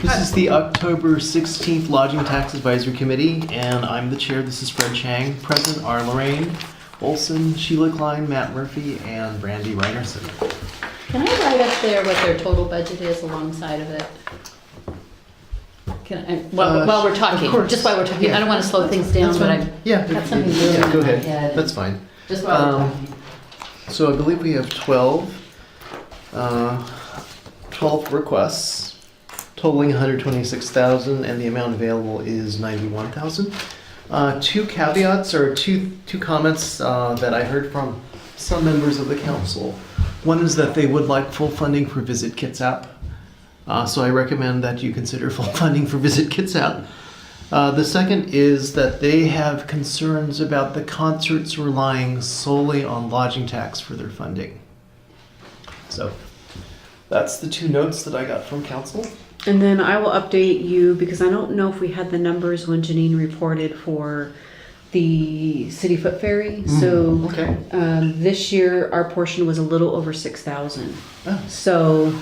This is the October 16th Lodging Tax Advisory Committee, and I'm the chair. This is Fred Chang. Present are Lorraine Olson, Sheila Klein, Matt Murphy, and Brandy Reinerson. Can I write up there what their total budget is alongside of it? Can I, while we're talking, of course. just while we're talking, I don't want to slow things down, That's but fine. I Yeah, got something brewing yeah, go in my ahead. head. That's fine. Just while we're talking. So I believe we have 12 requests totaling 126,000, and the amount available is 91,000. Two caveats or two comments that I heard from some members of the council. One is that they would like full funding for Visit Kitsap. So I recommend that you consider full funding for Visit Kitsap. The second is that they have concerns about the concerts relying solely on lodging tax for their funding. So that's the two notes that I got from council. And then I will update you because I don't know if we had the numbers when Janine reported for the City Foot Ferry. So Okay. this year our portion was a little over 6,000. Oh. So,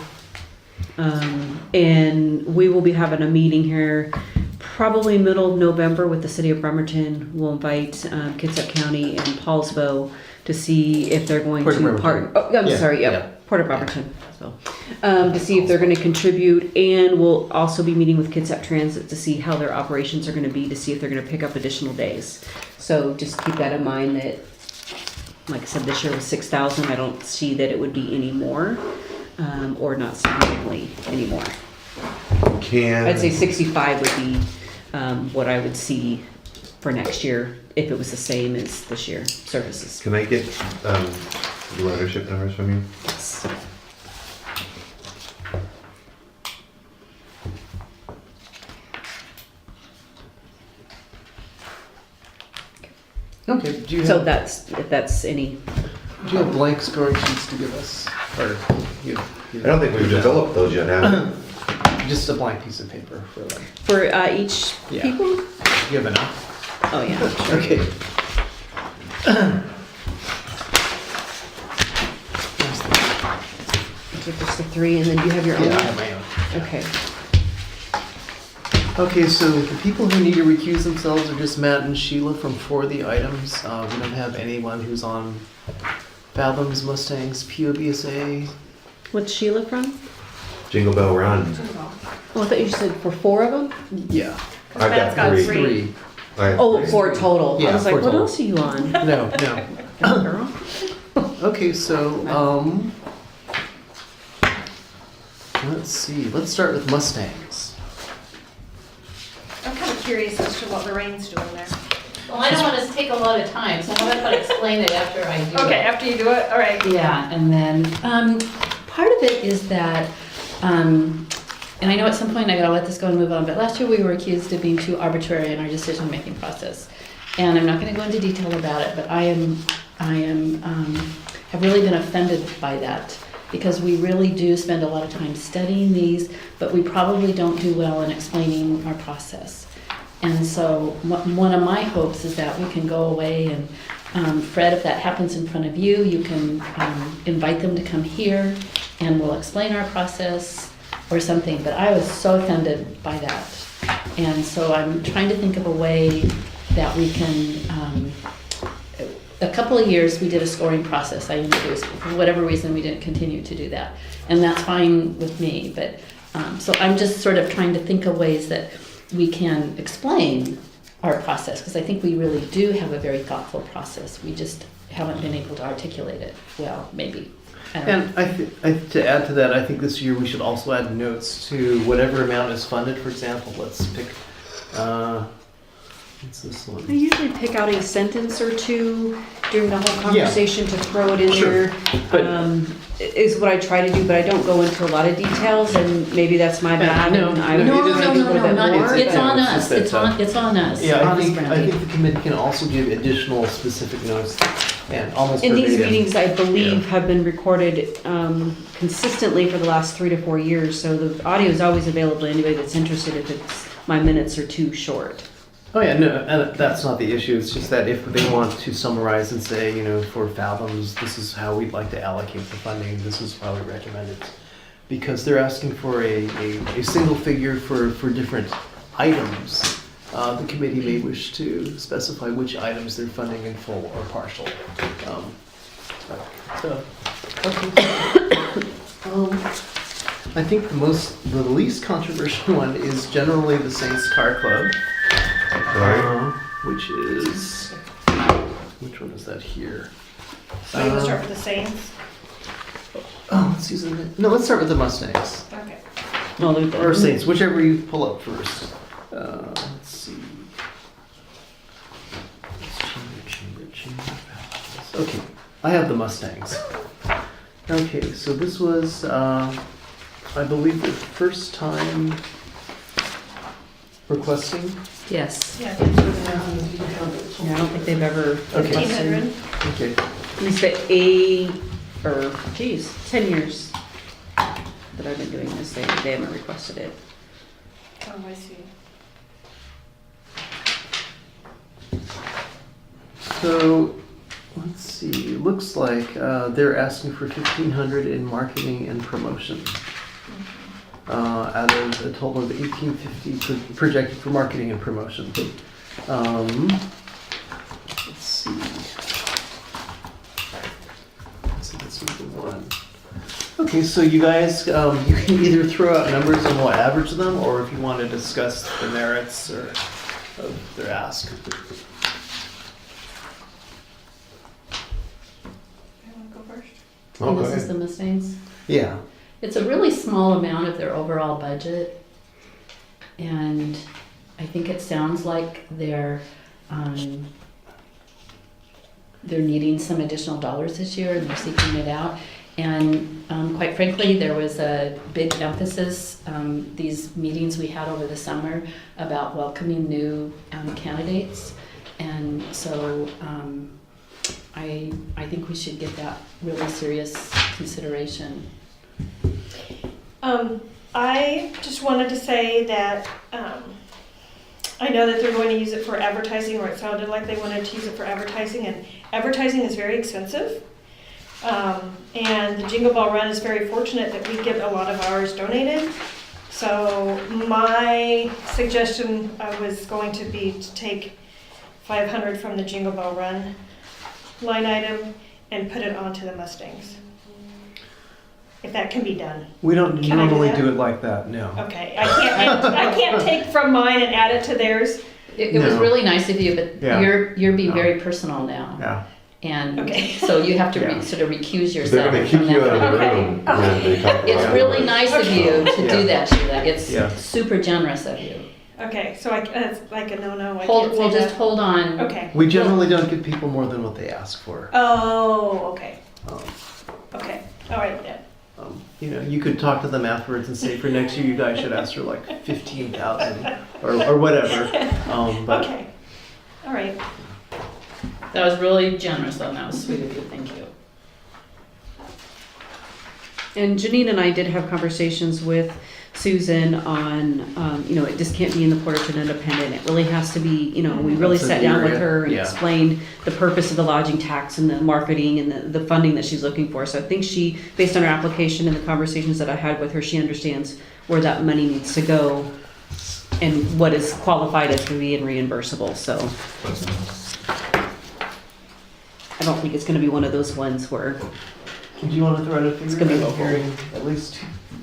and we will be having a meeting here probably middle of November with the City of Bremerton. We'll invite Kitsap County and Paulsbo to see if they're going Port of to Bremerton. partner. Oh, I'm Yeah, sorry. Yep. yeah. Port of Bremerton. So, to see if they're going to contribute, and we'll also be meeting with Kitsap Transit to see how their operations are going to be, to see if they're going to pick up additional days. So just keep that in mind that, like I said, this year was 6,000. I don't see that it would be any more, or not significantly anymore. I'd say 65 would be what I would see for next year if it was the same as this year, services. Can I get the ridership numbers from you? Okay. Do you So have, that's, if that's any, do you have blank scoring sheets to give us? Or you I don't think we've developed those yet, have we? just a blank piece of paper for them. for each Yeah. people? You have enough? Oh, yeah. Okay. Okay, just the three, and then you have your own? Yeah, I have my own. Okay. Okay, so the people who need to recuse themselves are just Matt and Sheila from 4 of the items. We don't have anyone who's on Fathoms, Mustangs, POBSA. What's Sheila from? Jingle Bell Run. Oh, I thought you said for 4 of them? Yeah. I've got three. 3. I have Oh, three. 4 total. Yeah, I was like, 4 what total. else are you on? No, no. Girl. Okay, so, let's see. Let's start with Mustangs. I'm kind of curious as to what Lorraine's doing there. Well, I don't want to take a lot of time, so how about if I explain it after I do it? Okay, after you do it, all right. Yeah, and then, part of it is that, and I know at some point I gotta let this go and move on, but last year we were accused of being too arbitrary in our decision-making process. And I'm not gonna go into detail about it, but I have really been offended by that, because we really do spend a lot of time studying these, but we probably don't do well in explaining our process. And so one of my hopes is that we can go away and, Fred, if that happens in front of you, you can invite them to come here and we'll explain our process or something. But I was so offended by that. And so I'm trying to think of a way that we can, a couple of years we did a scoring process I introduced. For whatever reason, we didn't continue to do that. And that's fine with me. But so I'm just sort of trying to think of ways that we can explain our process, because I think we really do have a very thoughtful process. We just haven't been able to articulate it well, maybe. I don't know. And to add to that, I think this year we should also add notes to whatever amount is funded. For example, let's pick, what's this I one? usually pick out a sentence or two during the whole conversation to throw it in Sure. there. But- Is what I try to do, but I don't go into a lot of details, and maybe that's my bad. No, and I no, would it do isn't. maybe a little bit not- more, it's but- on It's us, just that, it's on us. Yeah, I Honest, think Brandy. the committee can also give additional specific notes and almost And these verbatim. meetings, I believe, Yeah. have been recorded consistently for the last 3 to 4 years, so the audio is always available to anybody that's interested if it's my minutes are too short. Oh yeah, no, and that's not the issue. It's just that if they want to summarize and say, for Fathoms, this is how we'd like to allocate the funding. This is how we recommend it. because they're asking for a single figure for different items. The committee may wish to specify which items they're funding in full or partial. So, okay. I think the least controversial one is generally the Saints Car Club, Right? which one is that here? So you want to start with the Saints? Let's start with the Mustangs. Okay. No, leave that. Or Saints, whichever you pull up first. Let's see. Chamber. Okay, I have the Mustangs. Okay, so this was, I believe, the first time requesting. Yes. Yeah, I think so. Yeah, I don't think they've ever. Okay. 1,800. Okay, At least the 10 years that I've been doing this, they haven't requested it. Oh, I see. so let's see. Looks like they're asking for 1,500 in marketing and promotion. Out of a total of 1,850 projected for marketing and promotion. Let's see. So that's number one. Okay, so you guys, you can either throw out numbers and we'll average them, or if you want to discuss the merits of their ask. I want to go first. And this is Okay. the Mustangs. Yeah. It's a really small amount of their overall budget. And I think it sounds like they're needing some additional dollars this year and they're seeking it out. And quite frankly, there was a big emphasis, these meetings we had over the summer about welcoming new candidates. And so I think we should give that really serious consideration. I just wanted to say that I know that they're going to use it for advertising, or it sounded like they wanted to use it for advertising, and advertising is very expensive. And the Jingle Bell Run is very fortunate that we get a lot of ours donated. So my suggestion was going to be to take 500 from the Jingle Bell Run line item and put it onto the Mustangs. If that can be done. We don't Can I do normally that? do it like that, no. Okay, I can't take from mine and add it to theirs. It was No. really nice of you, but Yeah. you're being No. very personal now. Yeah. And Okay. so you have to Yeah. sort of recuse They're yourself gonna kick from you out of that. the Okay. room when they talk about It's it. really nice of you to Yeah. do that, Sheila. It's Yeah. super generous of you. Okay, so that's like a no-no, I Hold, can't we'll say just that. hold on. Okay. We generally don't give people more than what they ask for. Oh, okay, Um, okay, all right then. you could talk to them afterwards and say for next year you guys should ask for like 15,000 or whatever. But Okay, all right. That was really generous, though. That was sweet of you. Thank you. And Janine and I did have conversations with Susan on, it just can't be in the Porterton Independent. It really has to be, we really That's sat an down with area, her and yeah. explained the purpose of the lodging tax and the marketing and the funding that she's looking for. So I think she, based on her application and the conversations that I had with her, she understands where that money needs to go and what is qualified as being reimbursable. So I don't think it's gonna be one of those ones where, do you want to throw out a figure? It's gonna be I'm local. hearing at least.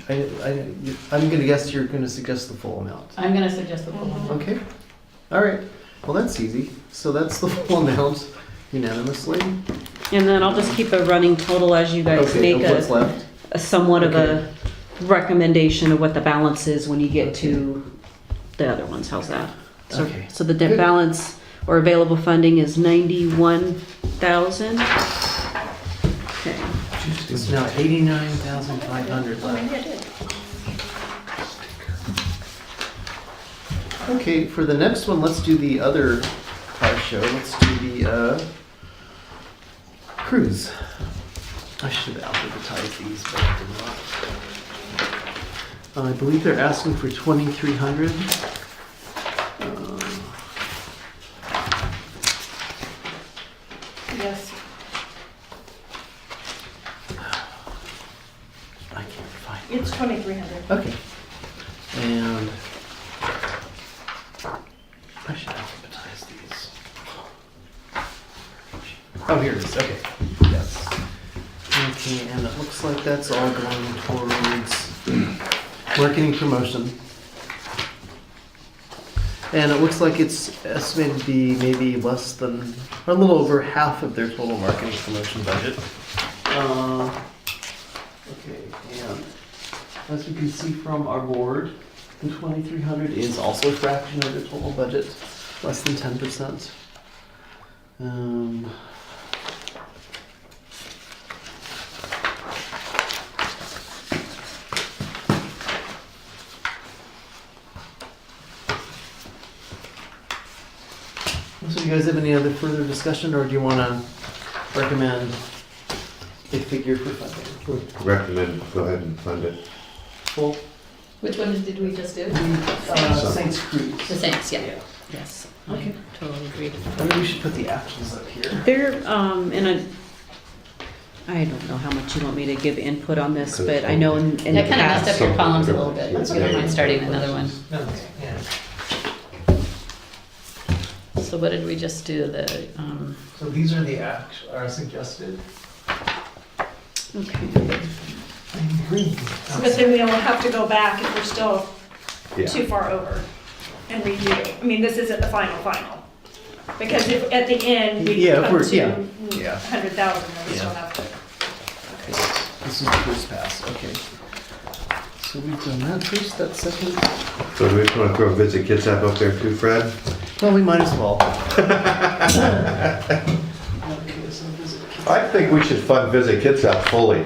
I'm gonna guess you're gonna suggest the full amount. I'm going to suggest the full one. Okay. All right. Well, that's easy. So that's the full amount unanimously. and then I'll just keep a running total as you guys Okay. make Of what's left? a somewhat of Okay. a recommendation of what the balance is when you get to the other ones. How's that? So, Okay. so the debt Good. balance or available funding is 91,000. Okay. It's now 89,500 left. Maybe I did. Okay, for the next one, let's do the other car show. Let's do the cruise. I should have alphabetized these, but I did not. I believe they're asking for 2,300. Yes, I can't find it's Oh, here it is, okay. Yes. Okay, and it looks like that's all going towards marketing promotion. And it looks like it's estimated to be maybe less than, or a little over half of their total marketing promotion budget. Okay, and as we can see from our board, the 2,300 is also a fraction of their total budget, less than 10%. So do you guys have any other further discussion, or do you want to recommend a figure for funding? Recommend, go ahead and fund it. Well, Which one did we just do? Saints Cruise. The Saints, yeah. Yeah. Yes, Okay. I totally agree. I think we should put the actions up here. There, I don't know how much you want me to give input on this, but I know in the That kind of messed past. up your columns a little bit, That's if you don't okay. mind starting another one. Okay, yeah. So what did we just do, So these are the are suggested. Okay. Green. But then we'll have to go back if we're still Yeah. too far over and redo. I mean, this isn't the final. Because if at the end we Yeah, of come course, to yeah. Yeah. 100,000, then we still Yeah. have to. This is the first pass, okay. So we've done that first, that second. So do we just want to throw Visit Kitsap up there too, Fred? Well, we might as well. Okay, so visit kids. I think we should fund Visit Kitsap fully.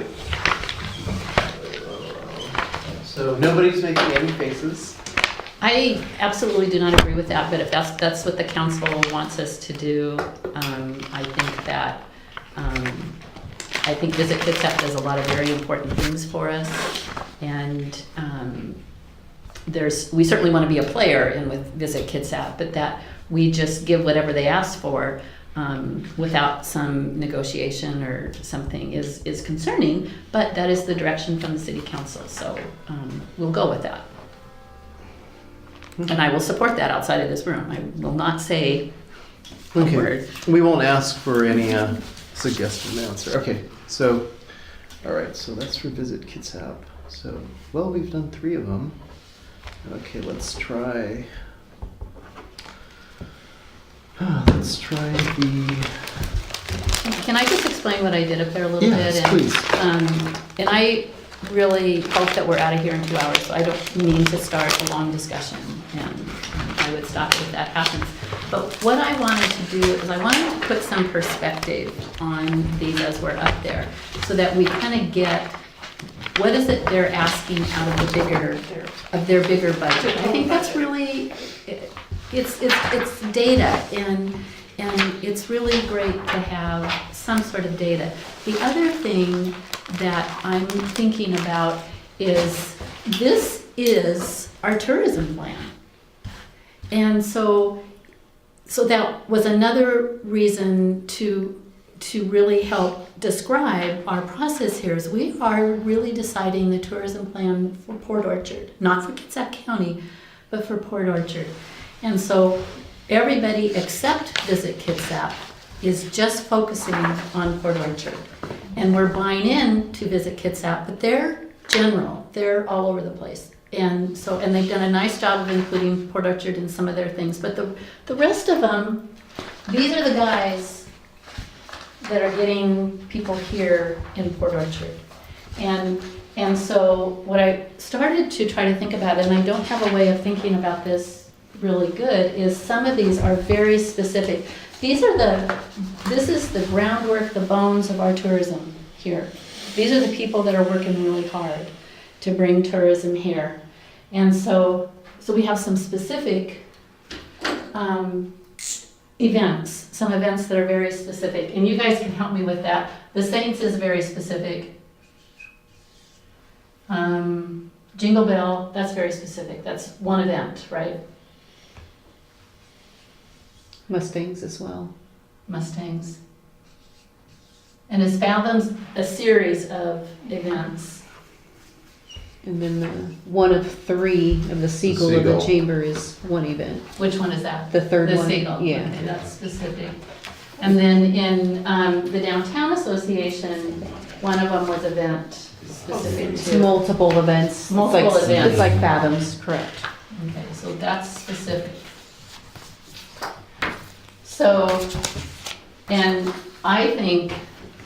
So nobody's making any faces. I absolutely do not agree with that, but if that's what the council wants us to do, I think that, I think Visit Kitsap does a lot of very important things for us. And we certainly want to be a player in with Visit Kitsap, but that we just give whatever they ask for without some negotiation or something is concerning, but that is the direction from the city council, so we'll go with that. And I will support that outside of this room. I will not say a Okay, word. we won't ask for any suggested answer. Okay, so, all right, so that's for Visit Kitsap. So, well, we've done 3 of them. Okay, let's try. Let's try the. Can I just explain what I did up there a little Yes, bit? And, please. And I really hope that we're out of here in 2 hours, so I don't mean to start a long discussion, and I would stop if that happens. But what I wanted to do is I wanted to put some perspective on these as we're up there, so that we kind of get what is it they're asking out of their bigger budget. I think that's really, it's data, and it's really great to have some sort of data. The other thing that I'm thinking about is this is our tourism plan. And so that was another reason to really help describe our process here, is we are really deciding the tourism plan for Port Orchard, not for Kitsap County, but for Port Orchard. And so everybody except Visit Kitsap is just focusing on Port Orchard. And we're buying in to Visit Kitsap, but they're general, they're all over the place. And they've done a nice job of including Port Orchard in some of their things, but the rest of them, these are the guys that are getting people here in Port Orchard. And so what I started to try to think about, and I don't have a way of thinking about this really good, is some of these are very specific. This is the groundwork, the bones of our tourism here. These are the people that are working really hard to bring tourism here. And so we have some specific events, some events that are very specific, and you guys can help me with that. The Saints is very specific. Jingle Bell, that's very specific. That's one event, right? Mustangs as well. Mustangs. And is Fathoms a series of events? And then the one of 3 of the Seagull of the Seagull. Chamber is one event. Which one is that? The third The one. Seagull. Yeah. Okay, that's specific. And then in the Downtown Association, one of them was event specific It's to. multiple events. Multiple It's like, events. It's like Fathoms, correct. Okay, so that's specific. So, and I think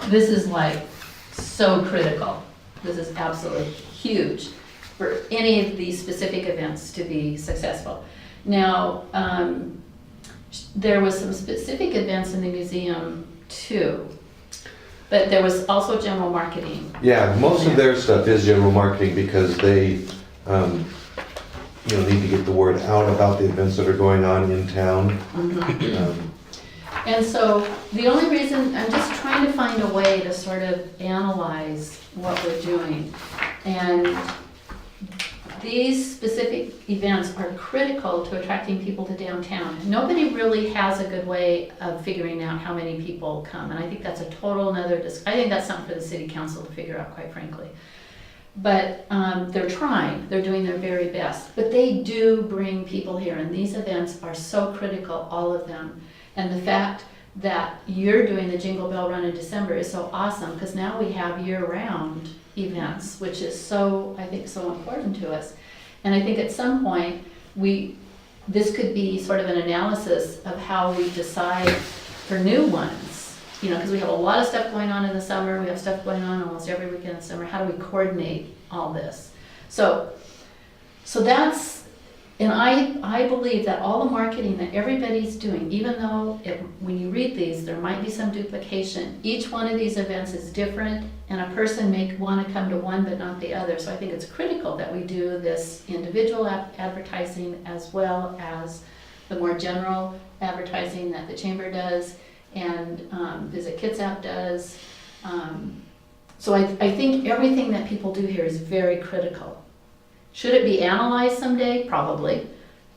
this is like so critical. This is absolutely huge for any of these specific events to be successful. Now, there was some specific events in the museum too, but there was also general marketing. Yeah, most of their stuff is general marketing because they, need to get the word out about the events that are going on in town. And so the only reason, I'm just trying to find a way to sort of analyze what we're doing. And these specific events are critical to attracting people to downtown. Nobody really has a good way of figuring out how many people come. And I think that's a total another, I think that's something for the city council to figure out, quite frankly. But they're trying, they're doing their very best. But they do bring people here, and these events are so critical, all of them. And the fact that you're doing the Jingle Bell Run in December is so awesome, because now we have year-round events, which is so, I think, so important to us. And I think at some point, this could be sort of an analysis of how we decide for new ones. Because we have a lot of stuff going on in the summer, we have stuff going on almost every weekend in the summer. How do we coordinate all this? So that's, and I believe that all the marketing that everybody's doing, even though when you read these, there might be some duplication. Each one of these events is different, and a person may want to come to one but not the other. So I think it's critical that we do this individual advertising as well as the more general advertising that the chamber does and Visit Kitsap does. So I think everything that people do here is very critical. Should it be analyzed someday? Probably,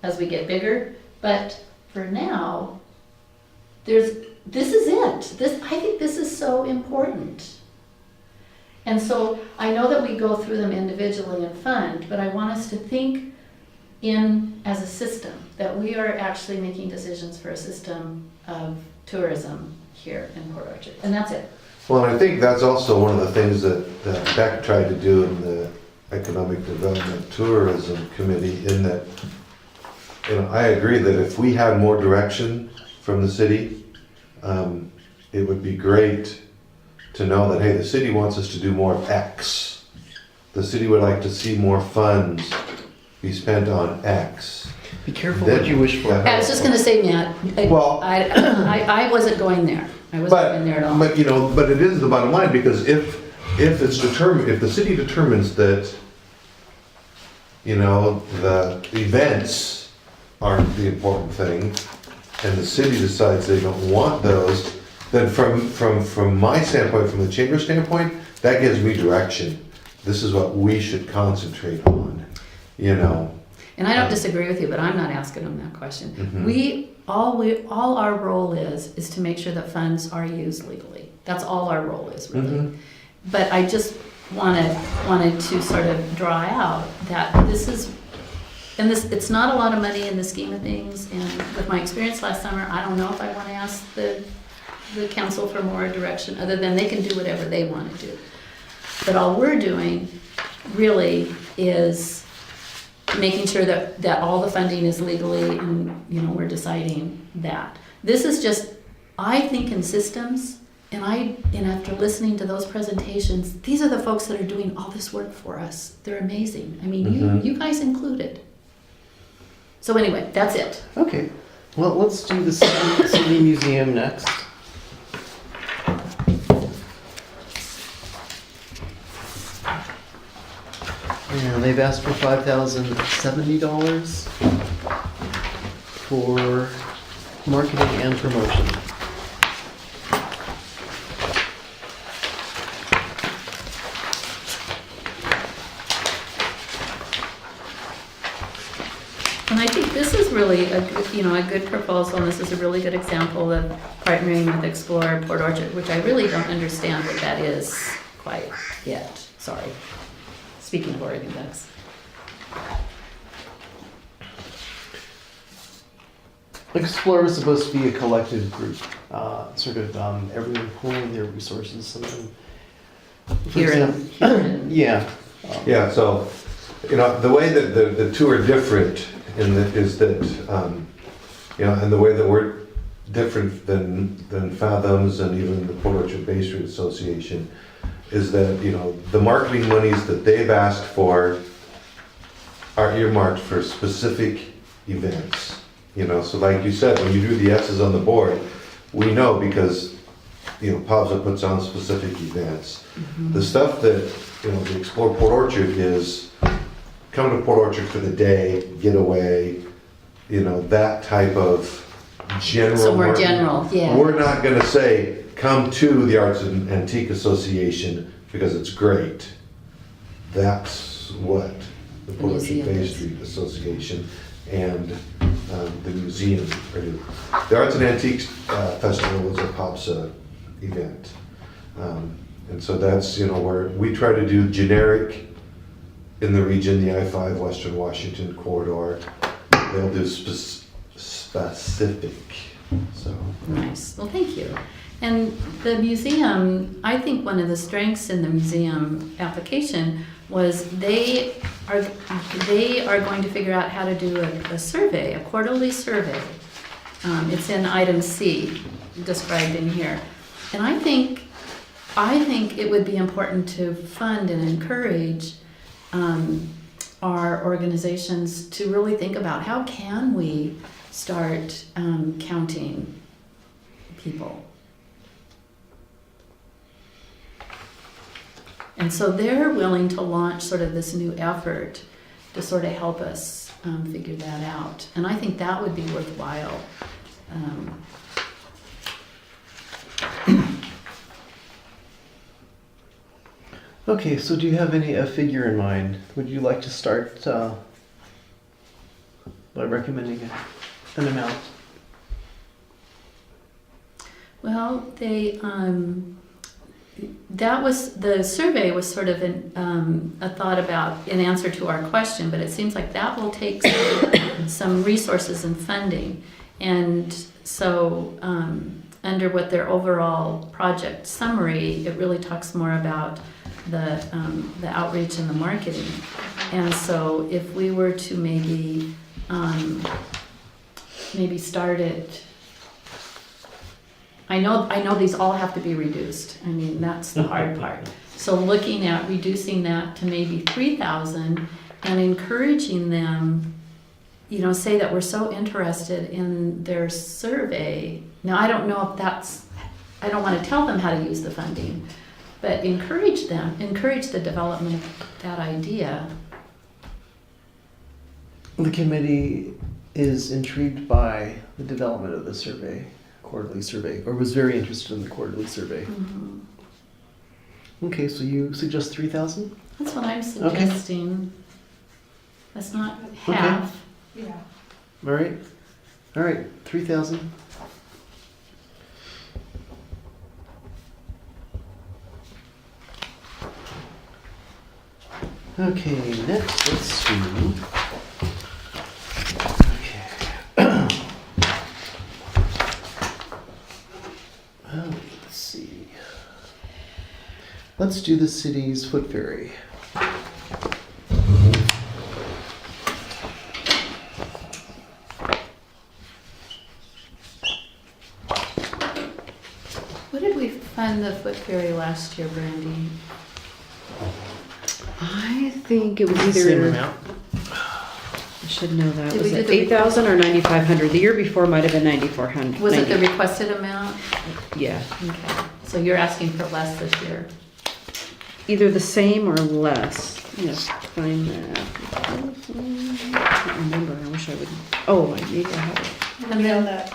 as we get bigger. But for now, this is it. I think this is so important. And so I know that we go through them individually and fund, but I want us to think as a system, that we are actually making decisions for a system of tourism here in Port Orchard. And that's it. Well, and I think that's also one of the things that Beck tried to do in the Economic Development Tourism Committee, in that, I agree that if we had more direction from the city, it would be great to know that, hey, the city wants us to do more of X. The city would like to see more funds be spent on X. Be careful what you wish for. I was just gonna say, Matt, Well- I wasn't going there. I wasn't going there at all. But it is the bottom line, because if it's determined, if the city determines that, the events aren't the important thing, and the city decides they don't want those, then from my standpoint, from the chamber standpoint, that gives me direction. This is what we should concentrate on, And I don't disagree with you, but I'm not asking them that question. All our role is to make sure that funds are used legally. That's all our role is, really. But I just wanted to sort of draw out that it's not a lot of money in the scheme of things. And with my experience last summer, I don't know if I want to ask the council for more direction, other than they can do whatever they want to do. But all we're doing really is making sure that all the funding is legally, and we're deciding that. This is just, I think in systems, and after listening to those presentations, these are the folks that are doing all this work for us. They're amazing. I mean, you guys included. So anyway, that's it. Okay. Well, let's do the city museum next. And they've asked for $5,070 for marketing and promotion. And I think this is really a good proposal, and this is a really good example of partnering with Explore Port Orchard, which I really don't understand what that is quite yet. Sorry. Speaking of Oregon Ducks. Explore was supposed to be a collective group, sort of everyone pooling their resources. Something. For Here in- example- here in- Yeah. Yeah, so, the way that the two are different is that, and the way that we're different than Fathoms and even the Port Orchard Bay Street Association is that, the marketing monies that they've asked for are earmarked for specific events. So like you said, when you do the S's on the board, we know because, POVSA puts on specific events. The stuff that, the Explore Port Orchard is come to Port Orchard for the day, get away, that type of general. So more marketing. general, yeah. We're not gonna say, come to the Arts and Antique Association because it's great. That's what the Port Orchard museum Bay is. Street Association and the museum are doing. The Arts and Antiques Festival was a POPSA event. And so that's, where we try to do generic in the region, the I-5 Western Washington corridor. They'll do specific, so. Nice, well, thank you. And the museum, I think one of the strengths in the museum application was they are going to figure out how to do a survey, a quarterly survey. It's in item C, described in here. And I think it would be important to fund and encourage our organizations to really think about how can we start counting people. And so they're willing to launch sort of this new effort to sort of help us figure that out. And I think that would be worthwhile. Okay, so do you have a figure in mind? Would you like to start by recommending an amount? Well, the survey was sort of a thought about an answer to our question, but it seems like that will take some resources and funding. And so under what their overall project summary, it really talks more about the outreach and the marketing. And so if we were to maybe start it, I know these all have to be reduced. I mean, that's the hard part. So looking at reducing that to maybe 3,000 and encouraging them, say that we're so interested in their survey. Now, I don't know if I don't want to tell them how to use the funding, but encourage the development of that idea. The committee is intrigued by the development of the survey, quarterly survey, or was very interested in the quarterly survey. Mm-hmm. Okay, so you suggest 3,000? That's what I'm suggesting. That's not Okay. half. Yeah. All right, 3,000. Okay, next, let's see. Okay. Let's see. Let's do the city's foot ferry. What did we fund the foot ferry last year, Brandy? I think it was Same either, amount. I should know that, Did was we it do the- 8,000 or 9,500? The year before might have been 9,400. Was it the 90 requested amount? Yeah, Okay, so you're asking for less this year. either the same or less. Yes, find that. I can't remember, I wish I would, maybe I have it. And then that,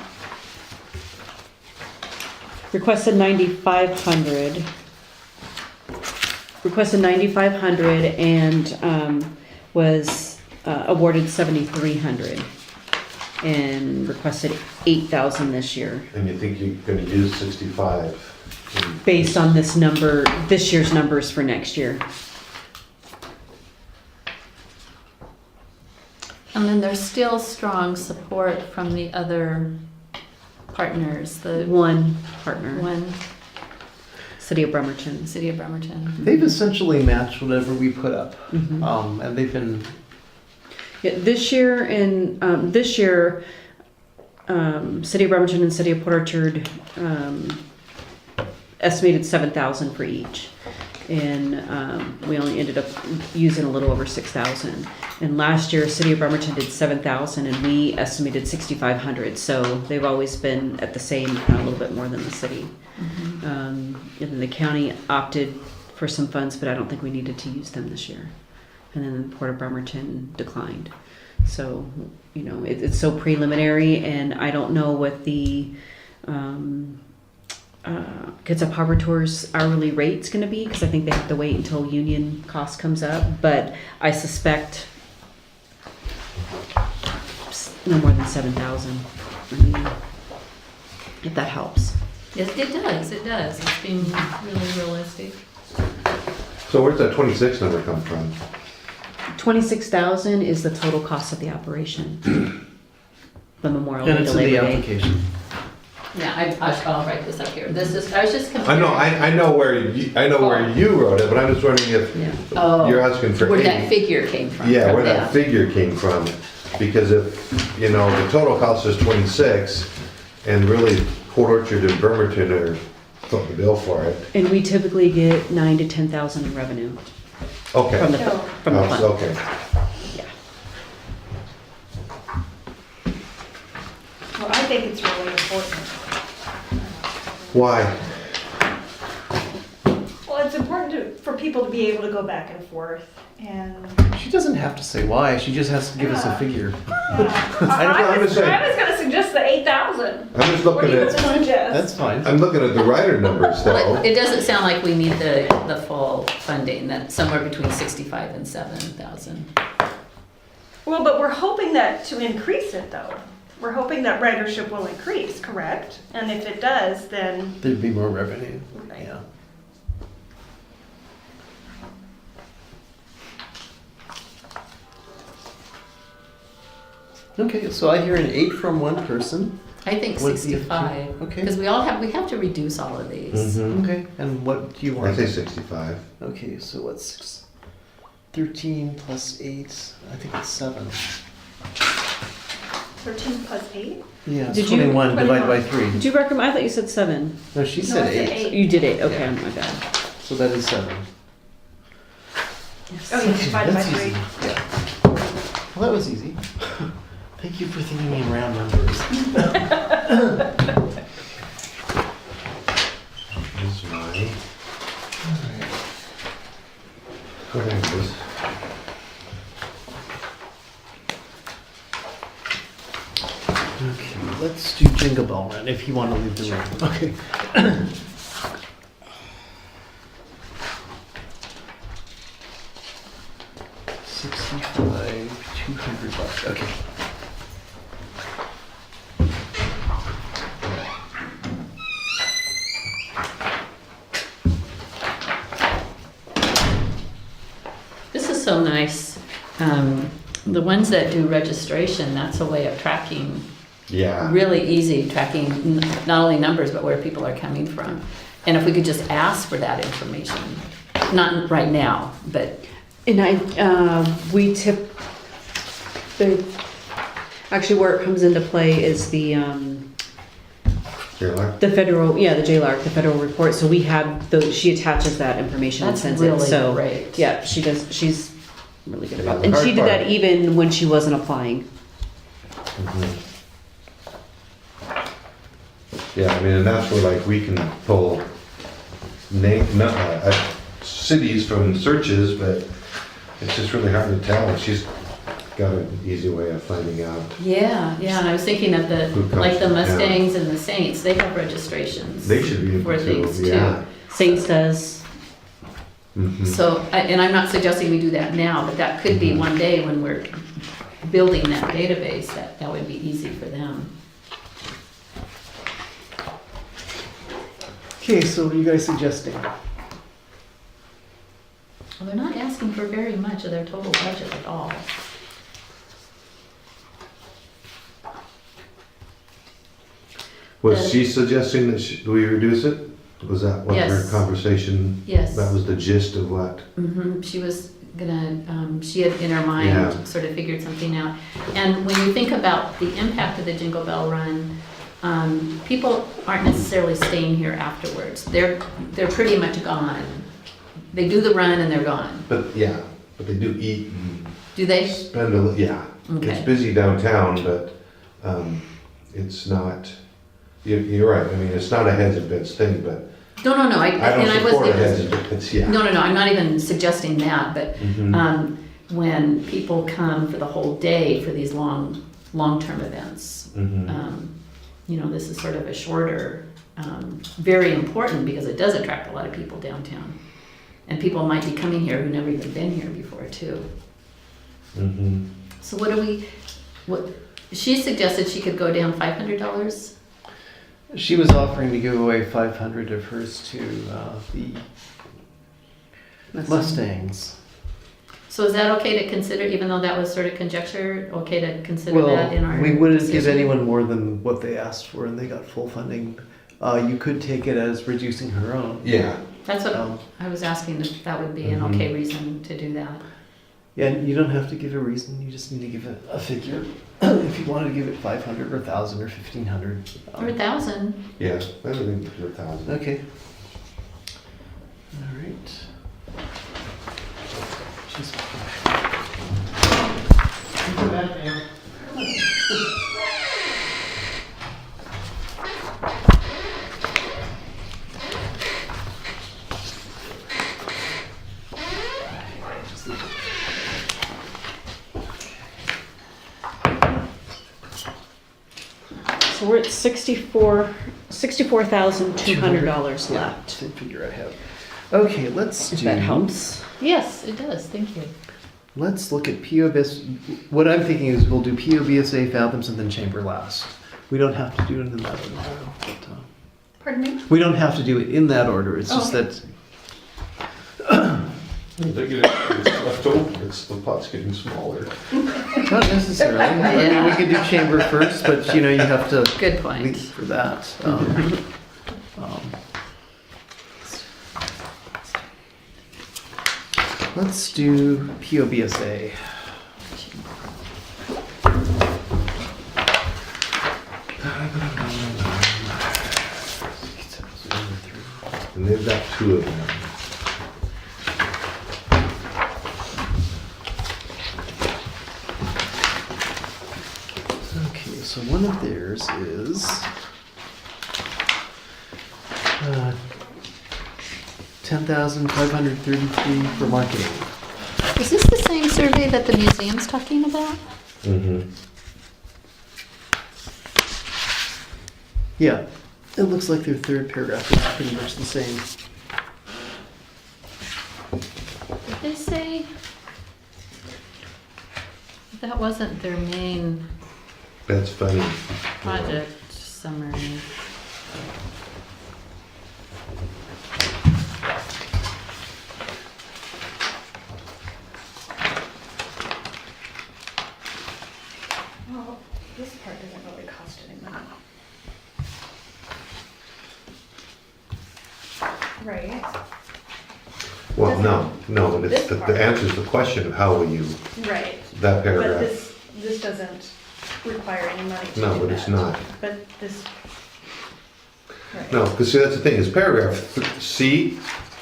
Requested 9,500. Requested 9,500 and was awarded 7,300. And requested 8,000 this year, And you think you're gonna use 65? based on this year's numbers for next year. And then there's still strong support from the other partners, the One partner, one, City of Bremerton. City of Bremerton. They've essentially matched whatever we put up. Mhm. And they've been, Yeah, this year, City of Bremerton and City of Port Orchard estimated 7,000 for each, and we only ended up using a little over 6,000. And last year, City of Bremerton did 7,000, and we estimated 6,500. So they've always been at the same, a little bit more than the city. And then the county opted for some funds, but I don't think we needed to use them this year. And then Port of Bremerton declined. So, it's so preliminary, and I don't know what the Kitsap Harbor Tours hourly rate's going to be, because I think they have to wait until union cost comes up. But I suspect no more than 7,000. I mean, if that helps. Yes, it does, it does. It's being really realistic. So where's that 26 number come from? 26,000 is the total cost of the operation. The Memorial and Day it's to in the Labor Day. application. Yeah, I'll write this up here. This is, I was just I comparing. know, I know where you wrote it, but I'm just wondering if Yeah. Oh, you're asking for where that 8. figure came from. Yeah, from where that figure came from, because if, the total cost is 26, and really Port Orchard and Bremerton are footing the bill for it. And we typically get 9,000 to 10,000 in revenue Okay. from the No. from the Oh, fund. okay. Yeah. Well, I think it's really important. Why? Well, it's important for people to be able to go back and forth and. She doesn't have to say why, she just has to give us a Yeah. figure. I'm just saying. I was gonna suggest the 8,000. I'm just What do looking you at, suggest? That's fine. I'm looking at the rider numbers Well, though. it doesn't sound like we need the full funding, that somewhere between 65 and 7,000. Well, but we're hoping that to increase it though. We're hoping that ridership will increase, correct? And if it does, then, There'd be more revenue, Right. yeah. Okay, so I hear an 8 from one person. I think What's the- 65. okay. Because we have to reduce all of these. Mhm. Okay, and what do you I want? say 65. Okay, so what's 13 plus 8? I think it's 7. 13 plus 8? Yeah, it's Did you- 21 divided by 3. Did you recommend? I thought you said 7. No, she No, said I said 8. eight. You did 8. Okay, Yeah. my bad. So that is 7. Oh, yeah, divided by That's 3. easy. Yeah. Well, that was easy. Thank you for thinking in round numbers. That's mine. Oh, there it is. Okay, let's do Jingle Bell Run if you want to leave the room. Okay. $65, $200. Okay. This is so nice. The ones that do registration, that's a way of tracking, Yeah. really easy, tracking not only numbers, but where people are coming from. And if we could just ask for that information, not right now, but And we tip actually where it comes into play is the Here, look. federal, the JLARC, the federal report. So we have those. She attaches that information that's and sends really it. So great. yeah, she does. She's really good about Yeah, it. the And she hard did part- that even when she wasn't applying. Mhm. Yeah, I mean, and that's where like we can pull cities from searches, but it's just really hard to tell. She's got an easy way of finding out. Yeah, and I was thinking of Who comes like the from town. Mustangs and the Saints, they have registrations. They should be For able things to, too. yeah. Saints does. Mhm. So, and I'm not suggesting we do that now, but that could be one day when we're building that database, that would be easy for them. Okay, so what are you guys suggesting? Well, they're not asking for very much of their total budget at all. Was she suggesting that we reduce it? Was that what her Yes. conversation? Yes. That was the gist of what? She was gonna, she had in her mind Yeah. sort of figured something out. And when you think about the impact of the Jingle Bell Run, people aren't necessarily staying here afterwards. They're pretty much gone. They do the run and they're gone. But they do eat and Do they? spend a, yeah. Okay. It's busy downtown, but, it's not, you're right, I mean, it's not a heads and beds thing, but No, I don't and support a wasn't heads even- and beds, yeah. No, I'm not even suggesting that, but Mhm. when people come for the whole day for these long-term events, Mhm. this is sort of a shorter, very important because it does attract a lot of people downtown. And people might be coming here who've never even been here before too. Mhm. So what, she suggested she could go down $500? She was offering to give away 500 of hers to the Mustangs. So is that okay to consider, even though that was sort of conjecture, okay to consider Well, that in our we wouldn't give decision? anyone more than what they asked for, and they got full funding. You could take it as reducing her own. Yeah, That's what Um, I was asking, if that would be an Mhm. okay reason to do that. Yeah, and you don't have to give a reason. You just need to give it a figure. If you wanted to give it 500 or 1,000 or 1,500. Or 1,000. yeah, I think it's 1,000. Okay. All right. She's. Go back there. So we're at $64,200 left. Same figure I have. Okay, let's If do. that helps. Yes, it does, thank you. Let's look at POBS. What I'm thinking is we'll do POBSA, Fathoms, and then Chamber last. We don't have to do it in that order. But, Pardon me? we don't have to do it in that order. It's just Okay. that. It's left over, the pot's getting smaller. Not necessarily. I mean, we could do Chamber first, but you have to Good point. leave for that. Let's do POBSA. And they've got two of them. Okay, so one of theirs is 10,533 for marketing. Is this the same survey that the museum's talking about? Mm-hmm. Yeah, it looks like their third paragraph is pretty much the same. Did they say? That wasn't their main That's funny. project summary. Well, this part doesn't really cost any money. Right, Well, no, but it's, This part. the answer's the question of how will you, right. that But paragraph. this doesn't require any money to do No, but it's that. not. But this, right. No, because see, that's the thing, is paragraph C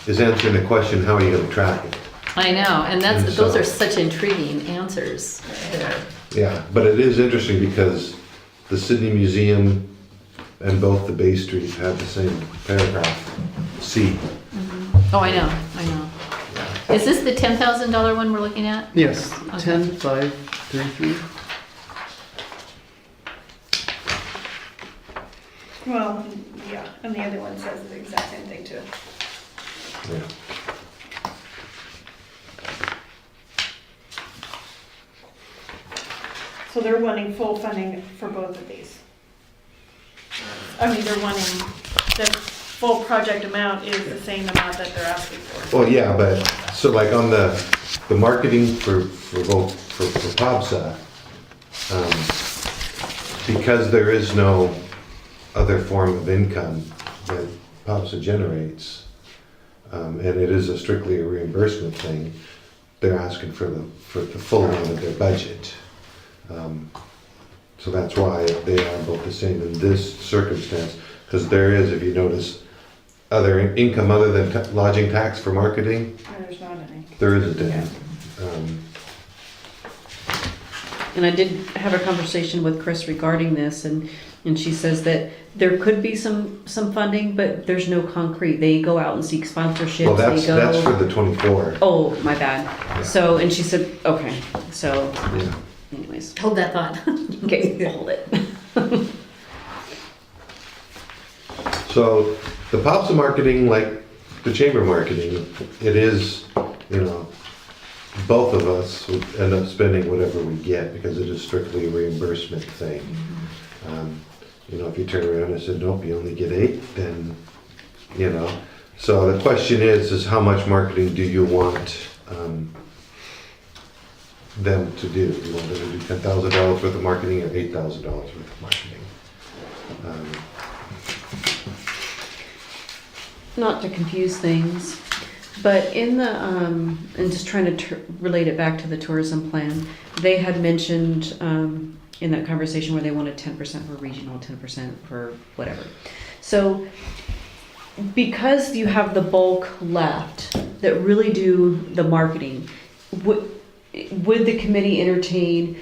is answering the question, how are you gonna track it? I know, and And those so- are such intriguing answers there. Yeah, but it is interesting because the Sydney Museum and both the Bay Street have the same paragraph, C. Oh, I know. Is this the $10,000 one we're looking at? Yes, Okay. 10,533. Well, yeah, and the other one says the exact same thing too. Yeah. So they're wanting full funding for both of these. I mean, they're wanting, the full project amount is the same amount that they're asking for. Well, yeah, but, so like on the marketing for both, for POBSA, because there is no other form of income that POPSA generates, and it is strictly a reimbursement thing, they're asking for the full amount of their budget. So that's why they are both the same in this circumstance, because there is, if you notice, other income other than lodging tax for marketing, There's not any. there isn't any. And I did have a conversation with Chris regarding this, and she says that there could be some funding, but there's no concrete. They go out and seek sponsorships. Well, that's they go. for the 24. Oh, my bad. Yeah. So, and she said, okay. So, Yeah. anyways, Hold that thought. okay, hold it. So the POPSA marketing, like the chamber marketing, it is, both of us would end up spending whatever we get because it is strictly a reimbursement thing. If you turn around and said, nope, you only get 8, then, So the question is how much marketing do you want them to do? Do you want them to do $10,000 worth of marketing or $8,000 worth of marketing? Not to confuse things, but in the, and just trying to relate it back to the tourism plan, they had mentioned in that conversation where they wanted 10% for regional, 10% for whatever. So because you have the bulk left that really do the marketing, would the committee entertain,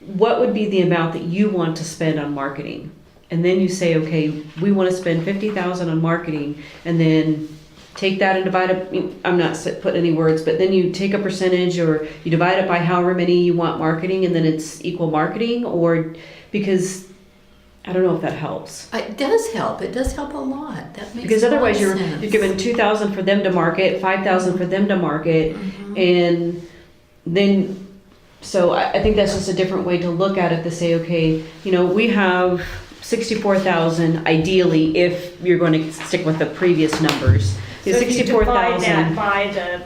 what would be the amount that you want to spend on marketing? And then you say, okay, we want to spend $50,000 on marketing, and then take that and divide it. I'm not putting any words, but then you take a percentage, or you divide it by however many you want marketing, and then it's equal marketing, or because I don't know if that helps. It does help. It does help a lot. That makes Because otherwise a lot you're of sense. giving $2,000 for them to market, $5,000 for them to market, and then. So I think that's just a different way to look at it, to say, okay, we have 64,000 ideally, if you're going to stick with the previous numbers. So if you divide that 64,000. by the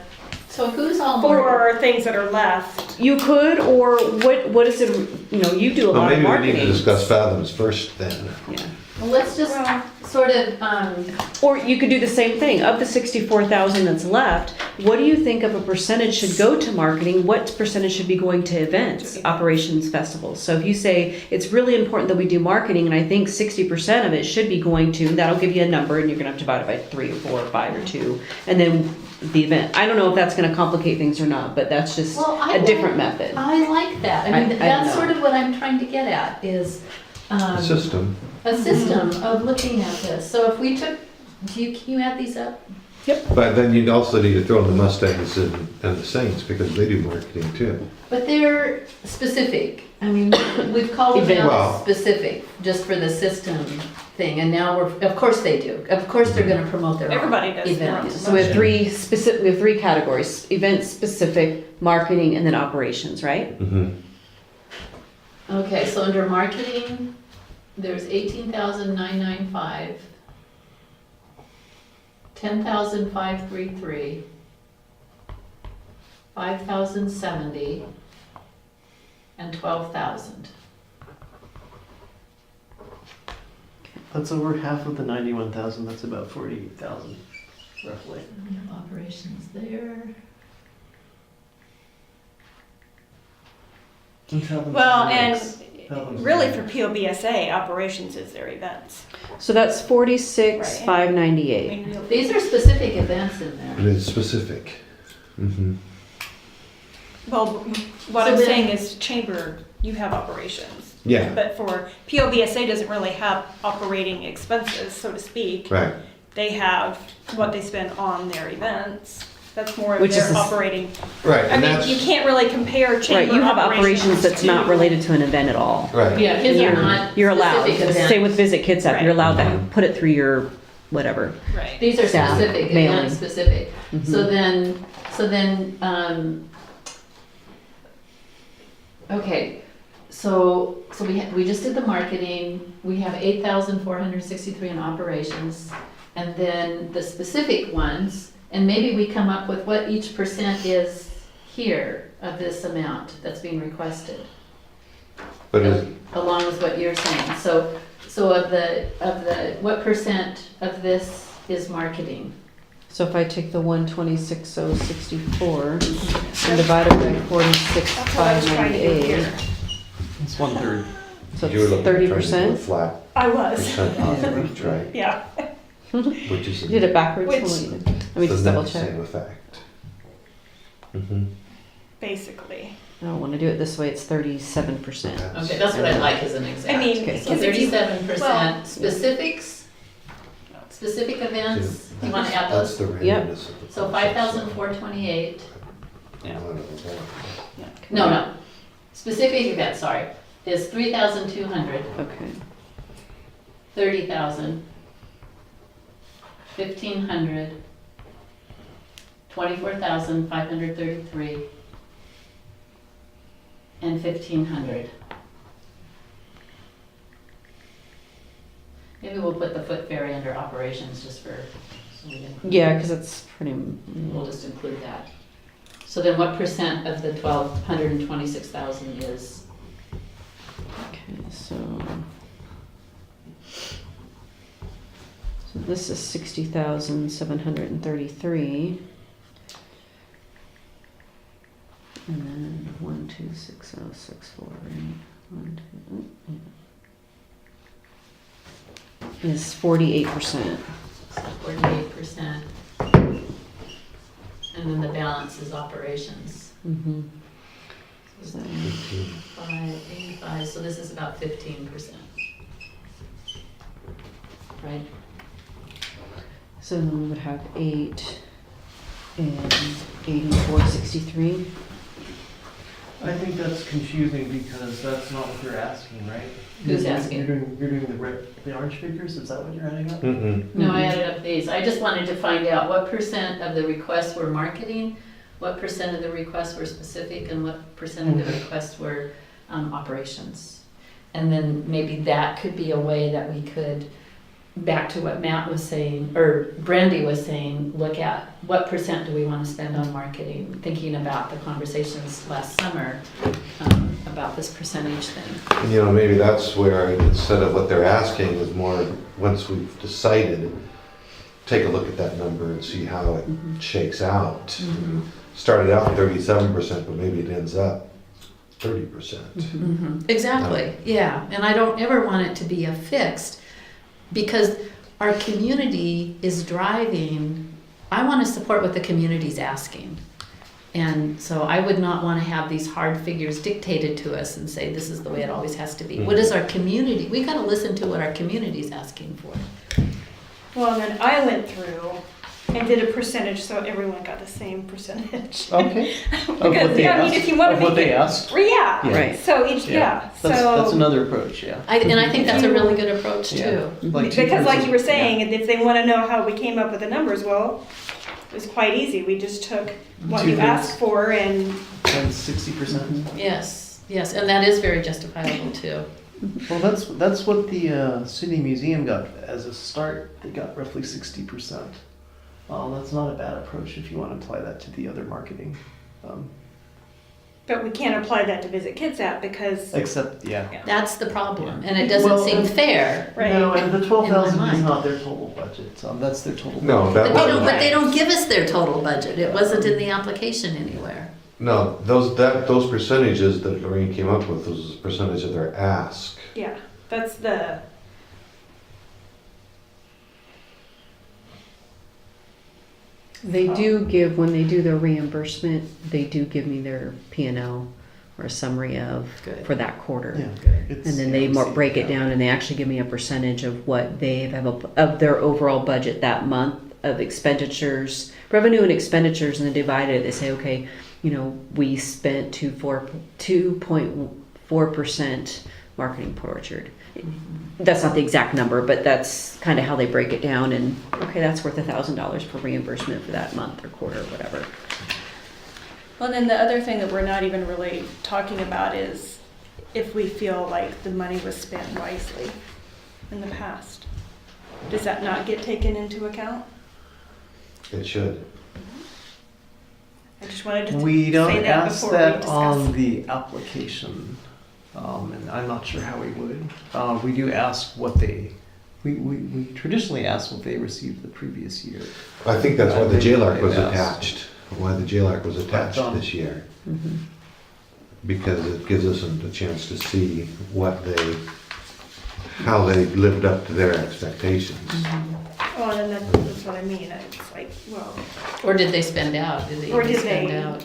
So who's all marketing? 4 things that are left. You could, or what is it, you do a Well, lot of maybe we marketing. need to discuss fathoms first then. Yeah. Well, let's just Well- sort of, Or you could do the same thing, of the 64,000 that's left, what do you think of a percentage should go to marketing? What percentage should be going to events, operations, festivals? So if you say, it's really important that we do marketing, and I think 60% of it should be going to, that'll give you a number, and you're gonna have to divide it by 3 or 4 or 5 or 2, and then the event. I don't know if that's gonna complicate things or not, but that's just well, a different method. I like that. I mean, I that's know. sort of what I'm trying to get at, is The system. a system of looking at this. So if we took, can you add these up? But then you'd also need to throw in the Mustangs and the Saints because they do marketing too. But they're specific. I mean, we've called them Well- out specific, just for the system thing, and now of course they do. Of course they're gonna promote their own Everybody does their own events. So we have three categories: event specific, marketing, and then operations, right? Mm-hmm. Okay, so under marketing, there's 18,995, 10,533, 5,070, and 12,000. That's over half of the 91,000. That's about 48,000, roughly. We have operations there. Well, and really for POBSA, operations is their events. So that's 46, Right. 598. I mean, These are specific events in there. It is specific. Mm-hmm. well, what So I'm then- saying is chamber, you have operations. Yeah, But for POBSA doesn't really have operating expenses, so to speak. right. They have what they spend on their events. That's more of Which is their the s- operating. Right, I and mean, that's, you can't really compare chamber Right, you have operations that's not to- related to an event at all. right. Yeah, his You're- are not You're allowed. specific events. Same with Visit Kitsap, you're allowed to Right. put it through your whatever. Right. These are Staff, specific, mailing. event specific. Mhm. So then, okay, so we just did the marketing, we have 8,463 in operations, and then the specific ones, and maybe we come up with what each percent is here of this amount that's being requested, But is, along with what you're saying. So So what percent of this is marketing? So if I take the 126,064 and divide it by That's what I was trying to do 46,598, here. It's 1/3. so You were it's looking at trying to do a 30%. flat I was, percent off of each, right? yeah. Which is. You did it backwards. Which- Hold on, let me the just net double check. Same effect. Mhm. Basically. I don't want to do it this way. It's 37%. Okay, that's what I'd like as an exact. I mean, Okay. So because if you, 37% specifics, specific events, you want to add That's those? the randomness of the. So process. 5,428, Yeah. no, specific events, sorry, is 3,200, Okay. 30,000, 1,500, 24,533, and 1,500. Maybe we'll put the foot ferry under operations just for, so we can. Yeah, because it's pretty. We'll just include that. So then what percent of the 126,000 is? Okay, so this is 60,733. And then 126,064, right? 1, 2, is 48%. So 48%. And then the balance is operations. Mm-hmm. So So, 85, so this is about 15%. Right? so then we would have 8 and 8463. I think that's confusing because that's not what they're asking, right? Who's You're- asking? You're doing the orange figures, is that what you're adding up? Mm-mm. No, I added up these. I just wanted to find out what percent of the requests were marketing, what percent of the requests were specific, and what percent of the requests were operations. And then maybe that could be a way that we could, back to what Matt was saying, or Brandy was saying, look at what percent do we want to spend on marketing, thinking about the conversations last summer about this percentage thing. And, you know, maybe that's where, instead of what they're asking, is more, once we've decided, take a look at that number and see how it shakes out. Mm-hmm. Started out 37%, but maybe it ends up 30%. Exactly, yeah, and I don't ever want it to be a fixed, because our community is driving, I want to support what the community's asking. And so I would not want to have these hard figures dictated to us and say, this is the way it always has to be. What is our community, we gotta listen to what our community's asking for. Well, and then I went through and did a percentage, so everyone got the same percentage. Okay. Of what Because, they yeah, I mean, asked? if you want to Of what make they it, asked? yeah. Yeah. Right. So each, yeah, That's so. another approach, yeah. And I think that's a really good approach Yeah. too. Because like you were saying, yeah. if they want to know how we came up with the numbers, well, it was quite easy. We just took what you 2/3. asked for and, And 60%. Yes, yes, and that is very justifiable too. Well, that's what the Sydney Museum got as a start. They got roughly 60%. That's not a bad approach if you want to apply that to the other marketing. but we can't apply that to Visit Kitsap because, Except, yeah. That's the problem, and it doesn't Well, seem fair. right. No, and the 12,000 is mind. not their total budget. That's their total. No, budget. that But they don't give us their total budget. It wasn't in the application anywhere. No, those percentages that Lorraine came up with, those is percentage of their ask. Yeah, that's the, They do give, when they do their reimbursement, they do give me their P&L or a summary of, Good. for that quarter. Yeah. It's- And then yeah, they we see break it yeah. down and they actually give me a percentage of what they have, of their overall budget that month of expenditures, revenue and expenditures, and then divide it. They say, okay, you know, we spent 2.4% marketing Port Orchard. That's not the exact number, but that's kind of how they break it down. And okay, that's worth $1,000 for reimbursement for that month or quarter or whatever. well, then the other thing that we're not even really talking about is if we feel like the money was spent wisely in the past. Does that not get taken into account? It should. I just wanted to We don't say that ask before we that discuss. on the application. And I'm not sure how we would. We do ask what we traditionally ask what they received the previous year. I think that's why the JLARC was They've asked. attached, why the JLARC was attached But, this year. Mhm. Because it gives us a chance to see how they lived up to their expectations. Oh, and that's what I mean, it's like, well, Or did they spend out? Did they Or even did spend they- out?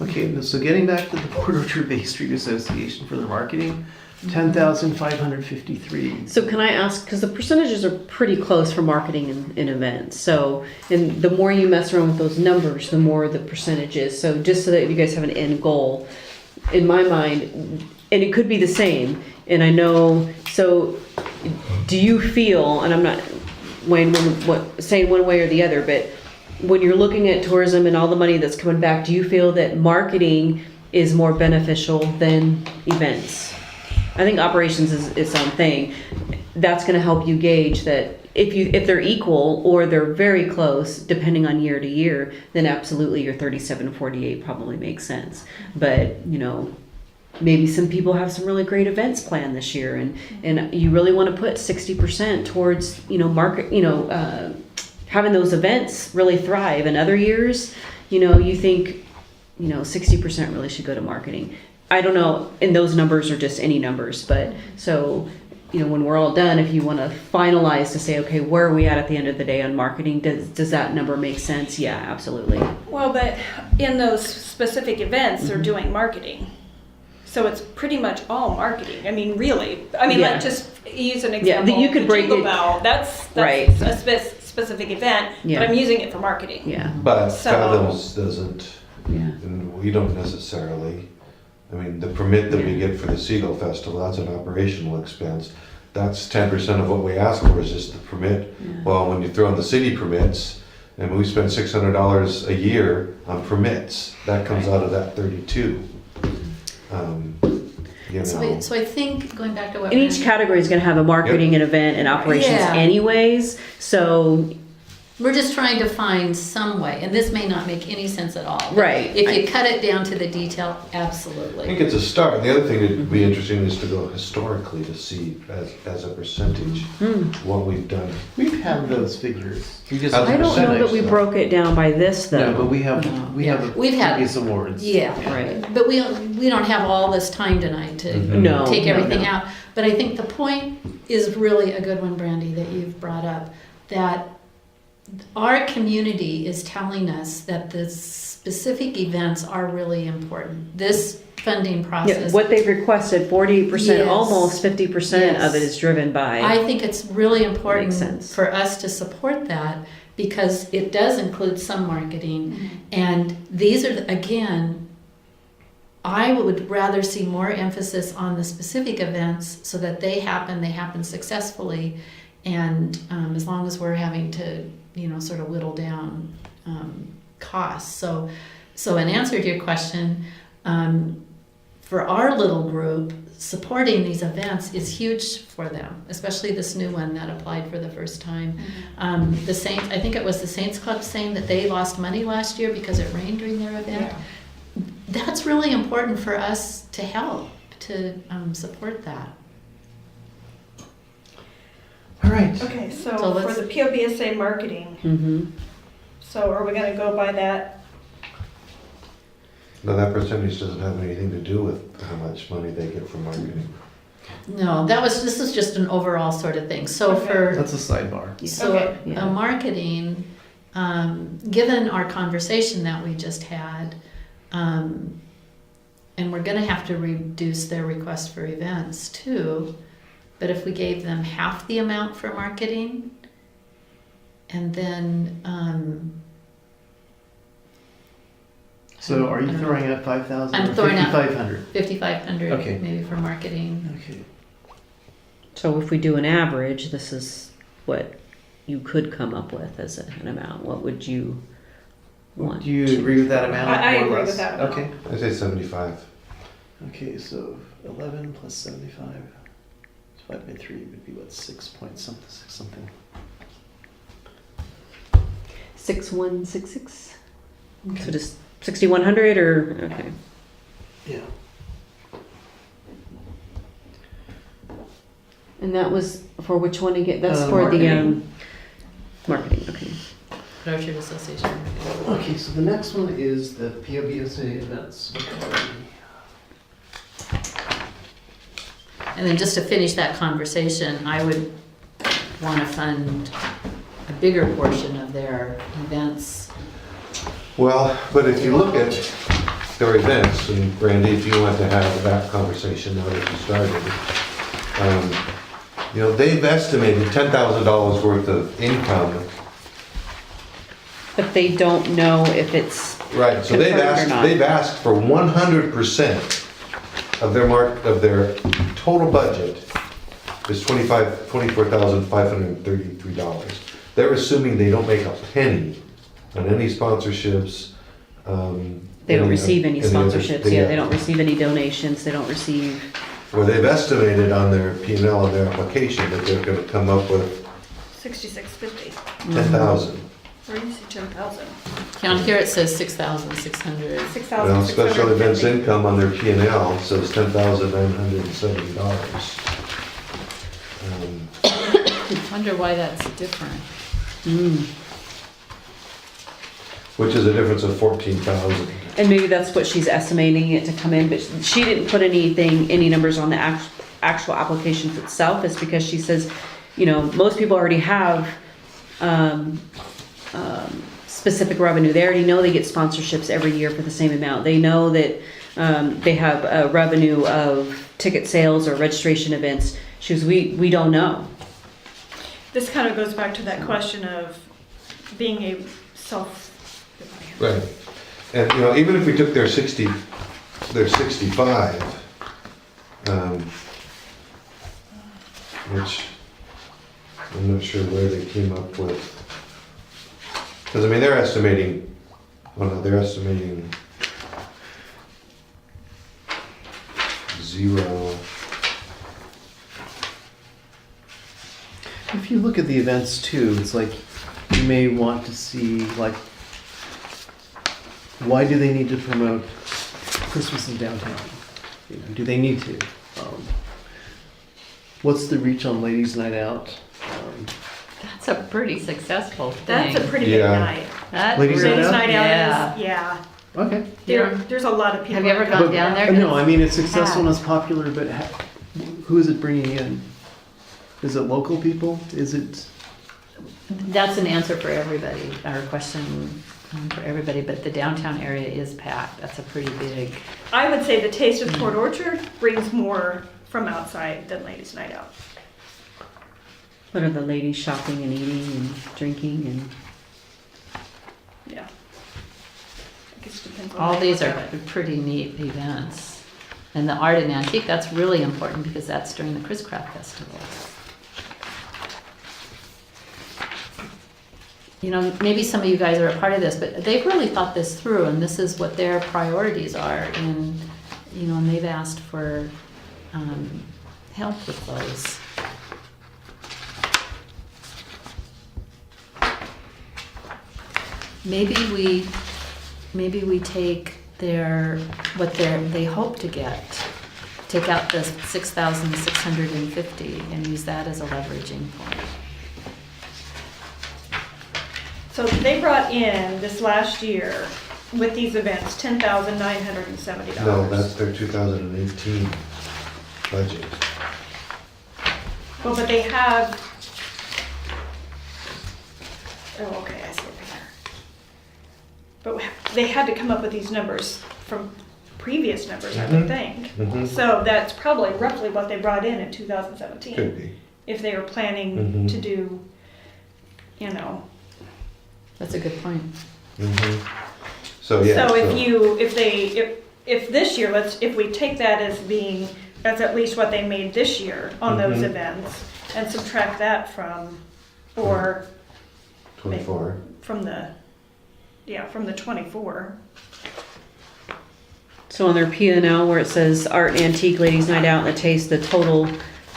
Okay, so getting back to the Port Orchard Bay Street Association for their marketing, 10,553. So can I ask, because the percentages are pretty close for marketing and events, so, and the more you mess around with those numbers, the more the percentage is, so just so that you guys have an end goal, in my mind, and it could be the same, and I know, so, do you feel, and I'm not, Wayne, saying one way or the other, but when you're looking at tourism and all the money that's coming back, do you feel that marketing is more beneficial than events? I think operations is its own thing. That's going to help you gauge that if they're equal or they're very close, depending on year to year, then absolutely your 3748 probably makes sense. But maybe some people have some really great events planned this year, and you really want to put 60% towards having those events really thrive. And other years, you think 60% really should go to marketing. I don't know, and those numbers are just any numbers, but so, when we're all done, if you want to finalize to say, okay, where are we at the end of the day on marketing? Does that number make sense? Yeah, absolutely. well, but in those specific events, they're doing marketing. So it's pretty much all marketing. I mean, really. I mean, Yeah. like just use an Yeah, example. you could the break Jingle it- Bell. That's Right. a specific event, Yeah. but I'm using it for marketing. Yeah, But So- Fathoms doesn't, yeah. and we don't necessarily, I mean, the permit that we Yeah. get for the Seagull Festival, that's an operational expense. That's 10% of what we ask for is just the permit. Yeah. Well, when you throw in the city permits, and we spend $600 a year on permits, that comes out of that 32. So I think, going back to what. And each category is going to have a marketing, an event, and operations Yeah. anyways. So, We're just trying to find some way, and this may not make any sense at all. but Right. If you cut it down to the detail, I absolutely. think it's a start. The other thing that'd be interesting is to go historically to see as a percentage what we've done. We've had those figures. We just As a I don't know that we percentage, broke it down by this though. No, but we have Yeah. the We've had- previous awards. Yeah, Right. but we don't have all this time tonight to No. take everything no. out. But I think the point is really a good one, Brandy, that you've brought up, that our community is telling us that the specific events are really important. This funding Yeah, process. what they've requested, 48%, Yes. almost 50% of it Yes. is driven by. I think it's really important Makes sense. for us to support that because it does include some marketing. And these are, again, I would rather see more emphasis on the specific events so that they happen successfully. And as long as we're having to, sort of whittle down costs. So in answer to your question, for our little group, supporting these events is huge for them, especially this new one that applied for the first time. The Saints, I think it was the Saints Club saying that they lost money last year because it rained during their event. That's really important for us to help, to support that. All right. Okay, so So let's- for the POBSA marketing, Mm-hmm. so are we gonna go by that? Now, that percentage doesn't have anything to do with how much money they get from marketing. No, this is just an overall sort of thing. So Okay. for That's a sidebar. So Okay. Yeah. a marketing, given our conversation that we just had, and we're gonna have to reduce their request for events too, but if we gave them half the amount for marketing, and then, So are you throwing out 5,000 I'm or throwing out- 5,500? 5,500 Okay. maybe for marketing. Okay. So if we do an average, this is what you could come up with as an amount. What would you want? Do you agree with that amount? I more or agree less? with that amount. Okay. I say 75. Okay, so 11 plus 75 divided by 3 would be what, 6 point something, 6 something. 6166? So just 6,100 or, okay. Yeah. And that was for which one again? That's for the marketing. Okay. Orchard Association. Okay, so the next one is the POBSA events. And then just to finish that conversation, I would want to fund a bigger portion of their events. Well, but if you look at their events, and Brandy, if you want to have that conversation now that you started, you know, they've estimated $10,000 worth of income. But they don't know if it's Right, so confirmed or not. they've asked for 100% of their total budget is $24,533. They're assuming they don't make a penny on any sponsorships. They don't receive any other- sponsorships, they don't receive any donations, they don't receive, Well, they've estimated on their P&L on their application that they're gonna come up with 6650. 10,000. Where do you see 10,000? Down here it says 6,600. Well, 6,650. special events income on their P&L says $10,970. I wonder why that's different. Which is a difference of 14,000. and maybe that's what she's estimating it to come in, but she didn't put any numbers on the actual applications itself. It's because she says, you know, most people already have, specific revenue. They already know they get sponsorships every year for the same amount. They know that they have a revenue of ticket sales or registration events. She goes, we don't know. This kind of goes back to that question of being a self-reliant. Right. And, you know, even if we took their 65, which I'm not sure where they came up with. Because, I mean, they're estimating 0. If you look at the events too, it's like you may want to see like why do they need to promote Christmas in downtown? You know, do they need to? What's the reach on Ladies' Night Out? That's a pretty successful thing. That's a pretty big Yeah. night. That Ladies' really- Ladies' Night night yeah. out is, yeah. Okay. There's a lot of people. Have you ever that gone come. down there? No, I mean it's successful and Packed. it's popular, but who is it bringing in? Is it local people? Is it? That's an answer for everybody, or a question for everybody, but the downtown area is packed. That's a pretty big. I would say the Taste of Port Orchard brings more from outside than Ladies' Night Out. What are the ladies shopping and eating and drinking and? Yeah. I guess it depends on All how you these look are at it. pretty neat events. And the art and antique, that's really important because that's during the Chris Craft Festival. You know, maybe some of you guys are a part of this, but they've really thought this through and this is what their priorities are. And, you know, and they've asked for help with those. Maybe we take they hope to get, take out the 6,650 and use that as a leveraging point. So they brought in this last year with these events, $10,970. No, that's their 2018 budget. Well, but they have, oh, okay, I see it there. But they had to come up with these numbers from previous numbers, I would think. Mhm. So that's probably roughly what they brought in 2017. Could be. If they were planning Mhm. to do, you know. That's a good point. Mhm. So, yeah. So if this year, if we take that as being, that's at least what they made this year on those Mhm. events, and subtract that from, or 24. from the 24. So on their P&L where it says art, antique, ladies' night out, and the taste, the total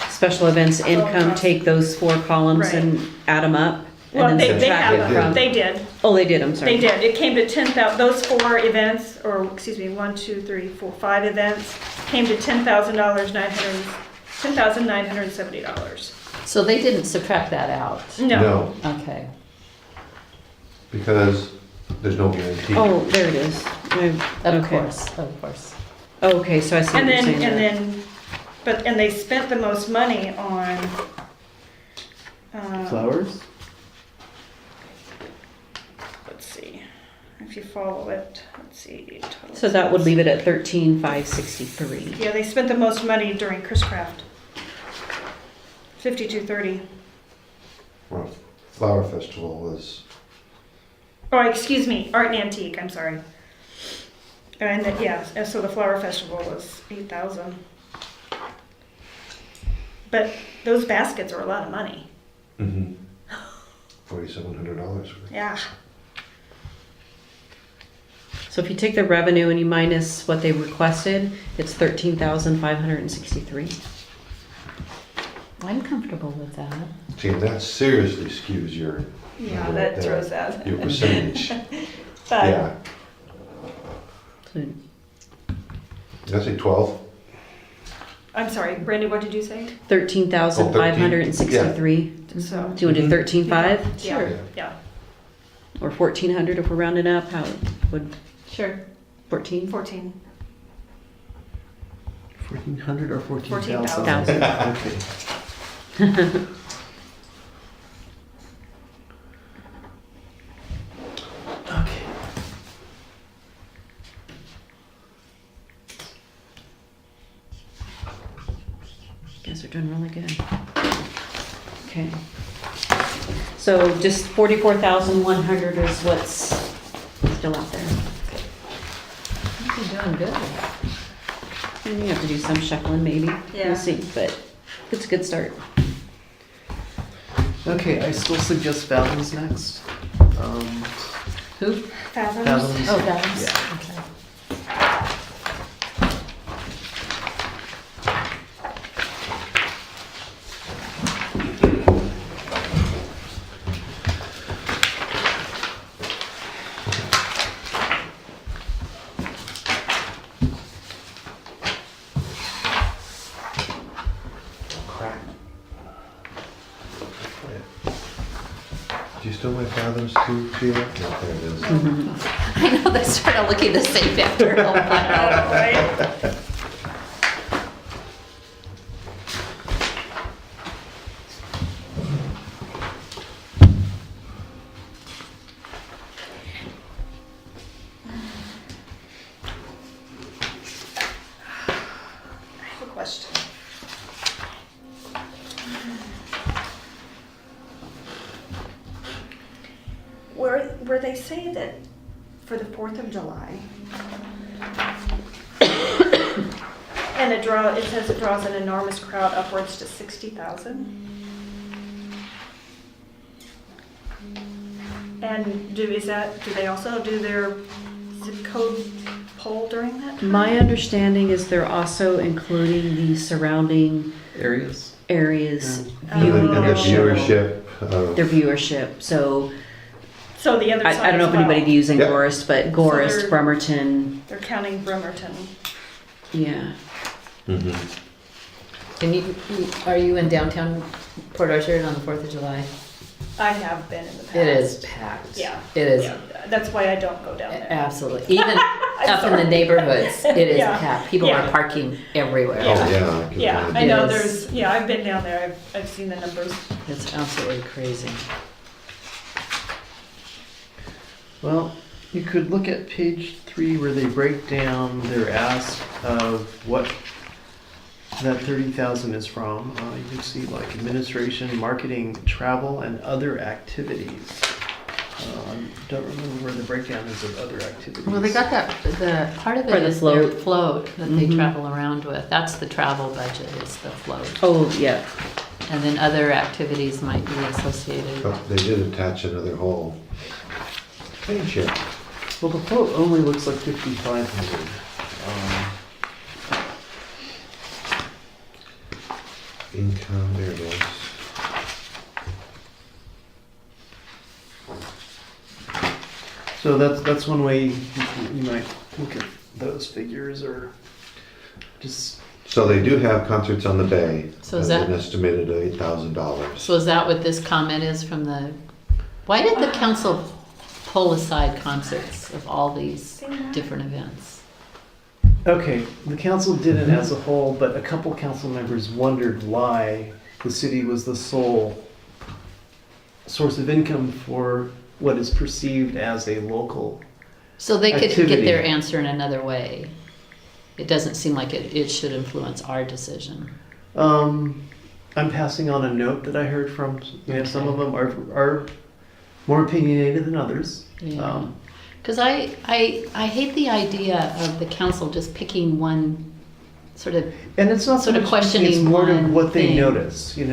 special events income, take those 4 columns Right. and add them up. Well, And they then subtract have, it them. from. they did, Oh, they did, I'm sorry. they did. It came to 10,000, those 4 events, or excuse me, 1, 2, 3, 4, 5 events, came to $10,970. $10,970. So they didn't subtract that out? No. Okay. Because there's no guarantee. Oh, there it is. Of Okay. course, of course. Okay, so I see what And you're then, saying and there. then, and they spent the most money on, Flowers? let's see, if you follow it, let's see. Total So that would expense. leave it at 13,563. Yeah, they spent the most money during Chris Craft. 5230. Well, Flower Festival was, Oh, excuse me, Art and Antique, I'm sorry. And then, yeah, and so the Flower Festival was 8,000. But those baskets are a lot of money. $4,700 worth. Yeah. So if you take the revenue and you minus what they requested, it's 13,563. I'm comfortable with that. See, and that seriously skews your. Yeah, number that right there, throws that. Your percentage, But yeah. So Did I say 12? I'm sorry, Brandy, what did you say? 13,563. So, Do you want to do 13,500 yeah, Yeah. yeah, or 1,400 if we're rounding up? How would Sure. 14? 14. 1,400 or 14,000? 14,000. Okay. Okay. You guys are doing really good. Okay. So just 44,100 is what's still out there. You're doing good. And you have to do some shuffling maybe. Yeah. We'll see, but it's a good start. Okay, I still suggest Fathoms next. Who? Fathoms? Fathoms. Oh, that was, Yeah. okay. Crap. Do you still like Fathoms too, Sheila? Yeah, there it is. I know, they started looking the same after a while. Right? I have a question. Where they say that for the 4th of July, and it says it draws an enormous crowd upwards to 60,000. And do they also do their zip code poll during that time? My understanding is they're also including the surrounding Areas? areas Yeah. viewing And the their show, viewership their of, viewership. So So the other side I don't know as if anybody well. views in Yep. Gorist, but Gorist, they're- Bremerton, They're counting Bremerton. yeah. Mhm. And are you in downtown Port Orchard on the 4th of July? I have been in the past. It is packed. Yeah. It is, Yeah, that's why I don't go down there. absolutely. Even up in the neighborhoods, it is Yeah. packed. People are Yeah. parking everywhere. Oh, yeah. I can Yeah, imagine. I know Yes. there's, yeah, I've been down there, I've seen the numbers. It's absolutely crazy. Well, you could look at page 3 where they break down their ask of what that 30,000 is from. You can see like administration, marketing, travel, and other activities. Don't remember where the breakdown is of other activities. Well, they got that, the part of For it the is their float. float that they Mhm. travel around with. That's the travel budget, is the float. Oh, yeah. And then other activities might be associated. But they did attach another whole page here. Well, the float only looks like 5,500. Income, there it is. So that's one way you might look at those figures, or just So they do have concerts on the Bay. So is at that- an estimated $8,000. So is that what this comment is from the, why did the council pull aside concerts of all these different events? Okay, the council did it as a whole, but a couple council members wondered why the city was the sole source of income for what is perceived as a local. So they could get Activity. their answer in another way. It doesn't seem like it should influence our decision. I'm passing on a note that I heard from, some of them are more opinionated than others. Yeah. Because I hate the idea of the council just picking one sort of, And it's not so Sort of much questioning it's more one of what they thing. notice. Some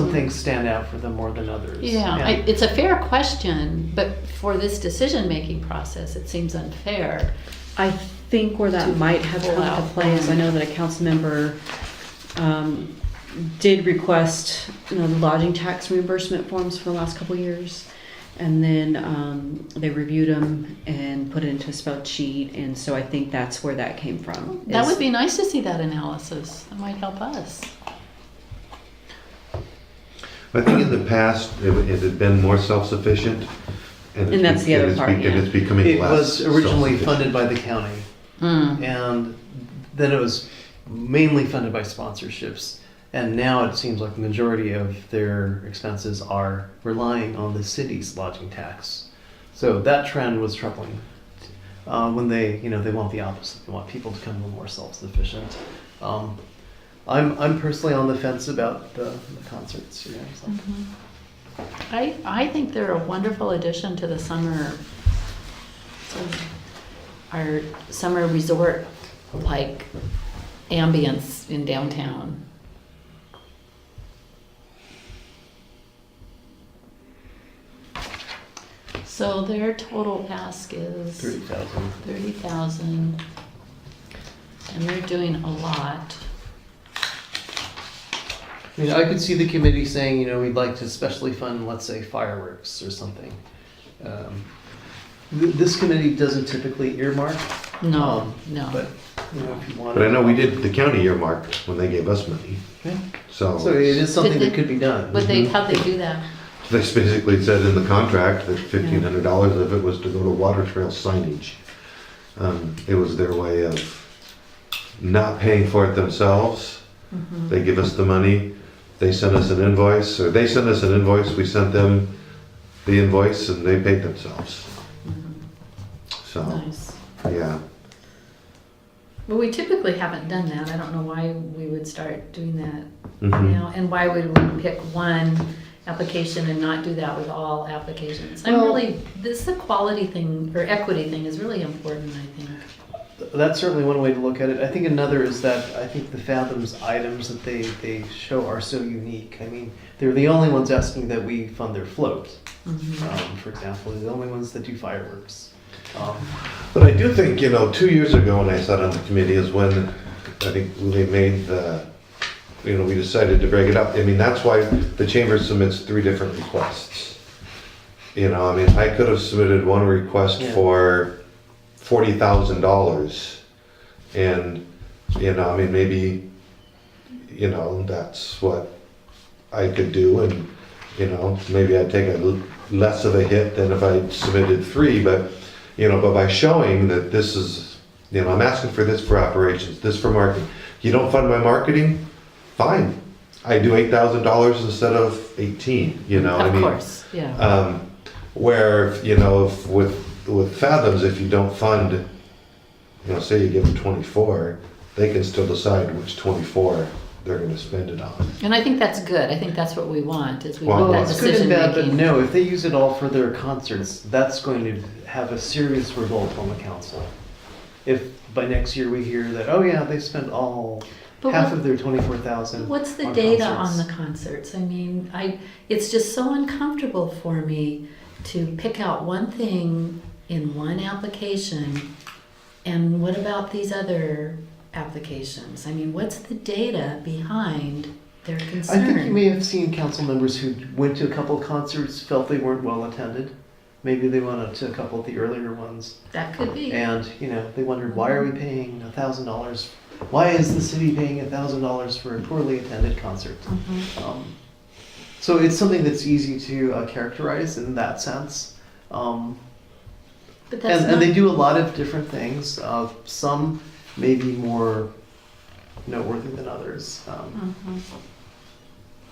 Mhm. things stand out for them more than others. yeah, it's a fair question, but for this decision-making process, it seems unfair. I think where that To might have pull come out into play is I one. know that a council member did request the lodging tax reimbursement forms for the last couple of years. And then they reviewed them and put it into a spreadsheet. And so I think that's where that came from. That is- would be nice to see that analysis. That might help us. I think in the past, it had been more self-sufficient. And that's the other part, And yeah. it's becoming It less was originally self-sufficient. funded by the county, Mm. and then it was mainly funded by sponsorships. And now it seems like the majority of their expenses are relying on the city's lodging tax. So that trend was troubling. When they want the opposite. They want people to become a little more self-sufficient. I'm personally on the fence about the concerts. So. I think they're a wonderful addition to the summer, our summer resort like ambience in downtown. So their total ask is 30,000. 30,000, and they're doing a lot. I mean, I could see the committee saying, we'd like to specially fund, let's say, fireworks or something. This committee doesn't typically earmark. No, no. But, if you want. But I know we did, the county earmarked when they gave us money, Yeah. so. So it is something Did they- that could be done. But how'd they do that? They basically said in the contract that $1,500 of it was to go to water trail signage. It was their way of not paying for it themselves. They give us the money, they send us an invoice, or they send us an invoice, we sent them the invoice, and they paid themselves. So, Nice. yeah. Well, we typically haven't done that. I don't know why we would start doing that Mhm. now, and why would we pick one application and not do that with all applications? Well- This the quality thing, or equity thing is really important, I think. That's certainly one way to look at it. I think another is that I think the Fathoms items that they show are so unique. I mean, they're the only ones asking that we fund their float. For example, they're the only ones that do fireworks. But I do think, 2 years ago when I sat on the committee is when I think they made we decided to break it up. I mean, that's why the chamber submits 3 different requests. I could have submitted one request Yeah. for $40,000 and, maybe, that's what I could do and, maybe I'd take less of a hit than if I submitted 3, but by showing that this is, I'm asking for this for operations, this for marketing. You don't fund my marketing? Fine. I do $8,000 instead of 18, Of course, yeah. Where, if with Fathoms, if you don't fund, say you give them 24, they can still decide which 24 they're gonna spend it on. And I think that's good. I think that's what we want, is we Well, want Well, that it's good decision and bad, but making. no, if they use it all for their concerts, that's going to have a serious revolt on the council. If by next year we hear that, oh yeah, they spent But half what- of their 24,000. What's the on data concerts. on the concerts? I mean, it's just so uncomfortable for me to pick out one thing in one application, and what about these other applications? I mean, what's the data behind their I concern? think you may have seen council members who went to a couple of concerts, felt they weren't well attended. Maybe they went to a couple of the earlier ones, That could be. and they wondered, why are we paying $1,000 why is the city paying $1,000 for a poorly attended concert? So it's something that's easy to characterize in that sense. But that's And they not, do a lot of different things. Some may be more noteworthy than others.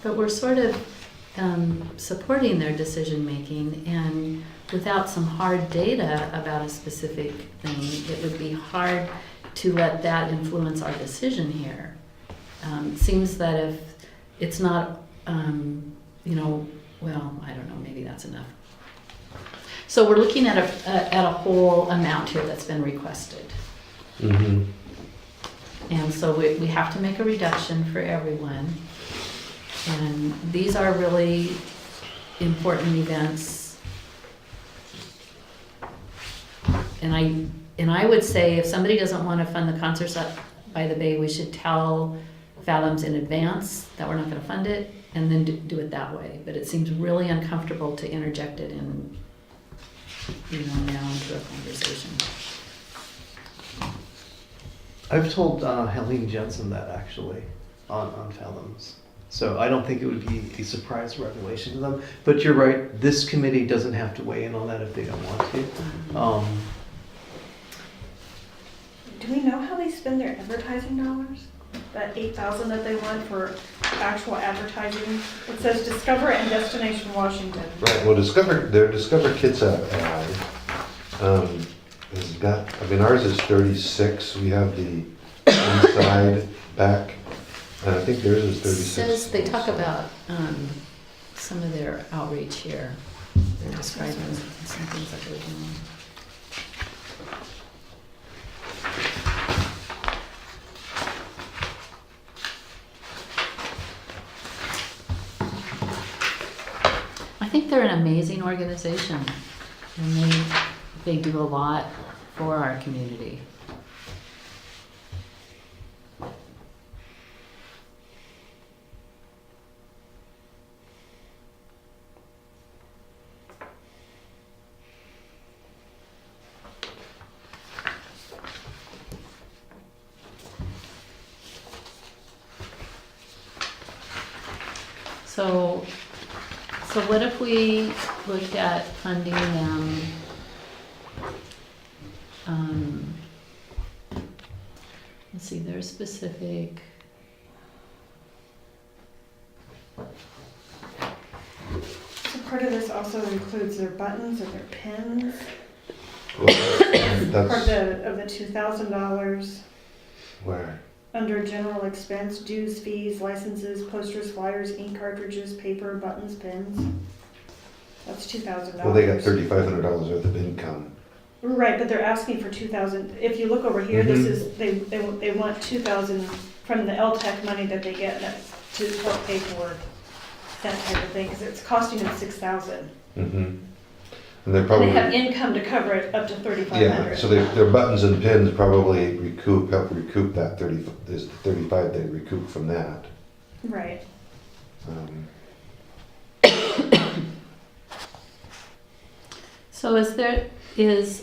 but we're sort of supporting their decision-making, and without some hard data about a specific thing, it would be hard to let that influence our decision here. It seems that if it's not, well, I don't know, maybe that's enough. So we're looking at a whole amount here that's been requested. Mm-hmm. And so we have to make a reduction for everyone. And these are really important events. And I would say if somebody doesn't want to fund the concerts up by the bay, we should tell Fathoms in advance that we're not going to fund it, and then do it that way. But it seems really uncomfortable to interject it in, now into a conversation. I've told Helene Jensen that actually on Fathoms. So I don't think it would be a surprise revelation to them. But you're right, this committee doesn't have to weigh in on that if they don't want to. Do we know how they spend their advertising dollars? That 8,000 that they want for actual advertising? It says Discover and Destination Washington. Right, well, their Discover Kitsap ad has got, ours is 36, we have the inside, back, and I think theirs is 36. Says they talk about some of their outreach here. They're describing some things that they're doing. I think they're an amazing organization, and they do a lot for our community. So what if we looked at funding them, let's see, they're specific. So part of this also includes their buttons and their pins. Well, Part that's of the $2,000 where, under general expense, dues, fees, licenses, posters, flyers, ink cartridges, paper, buttons, pins. That's $2,000. well, they got $3,500 worth of income. Right, but they're asking for 2,000. If you look over here, this Mhm. is, they want 2,000 from the LTAC money that they get to help pay for that type of thing, because it's costing them 6,000. Mm-hmm. And they're They probably, have income to cover it up to yeah, 3,500. so their buttons and pins probably help recoup that 35 they recoup from that. Right. Um, So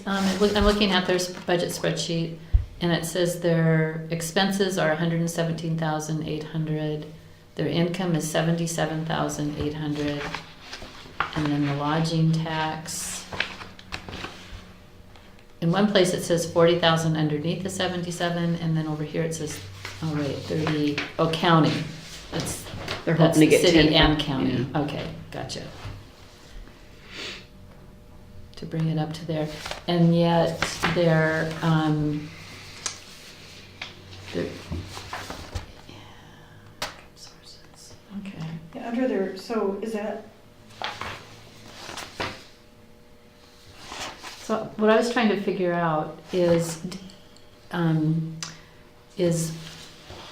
I'm looking at their budget spreadsheet, and it says their expenses are $117,800, their income is $77,800, and then the lodging tax. In one place it says 40,000 underneath the 77, and then over here it says, county. That's They're That's hoping to the get 10 city and from- county. yeah. Okay, gotcha. To bring it up to there, and yet they're sources. Okay. Yeah, under their, so is that, So what I was trying to figure out is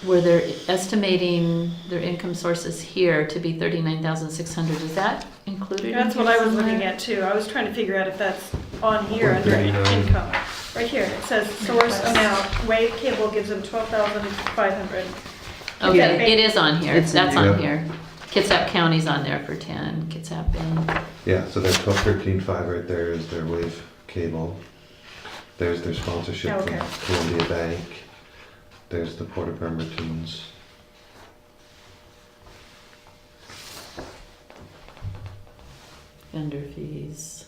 were they estimating their income sources here to be 39,600? Is that included in that's here what I was somewhere? looking at too. I was trying to figure out if that's on here under 139. income. Right here, it says source amount, Wave Cable gives them 12,500. Okay, it is on here. It's in That's there. on here. Kitsap County's on there for 10. Kitsap Bend. Yeah, so their 13.5 right there is their Wave Cable. There's their sponsorship Okay. from Columbia Bank. There's the Port of Bremerton's. Vendor fees.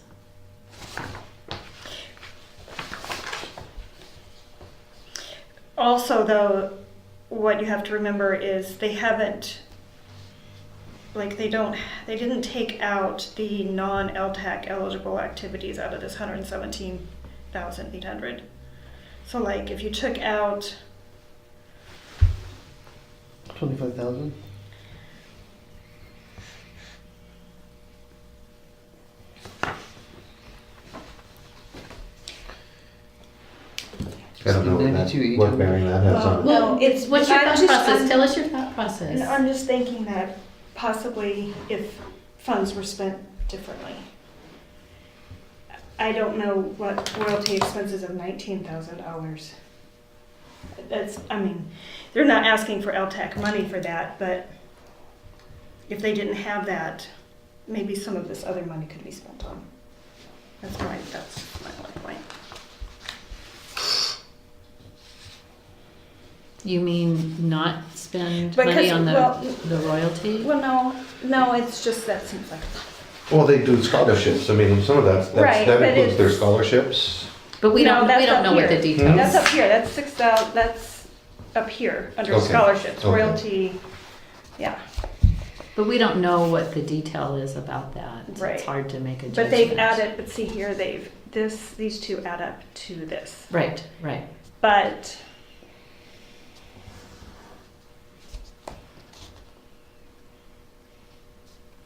Also, though, what you have to remember is they haven't, like, they didn't take out the non-LTAC eligible activities out of this 117,800. So like, if you took out, 25,000? I don't know what 92, what bearing that has on it. Well, it's, What's your I'm thought just- process? I'm- Tell us your thought and process. I'm just thinking that possibly if funds were spent differently. I don't know what royalty expenses of $19,000. That's, I mean, they're not asking for LTAC money for that, but if they didn't have that, maybe some of this other money could be spent on. That's my only point. You mean not spend money Because, on well- the royalty? Well, no, it's just that seems like. Well, they do scholarships. I mean, some of Right, that but includes their it's- scholarships. But we No, don't that's up know what the here. details. That's up here, that's 6,000, that's up here, under Okay, scholarships, okay. royalty, yeah. But we don't know what the detail is about that. Right. It's hard to make a But judgment. they've added, but see here, these two add up to this. Right, right. But,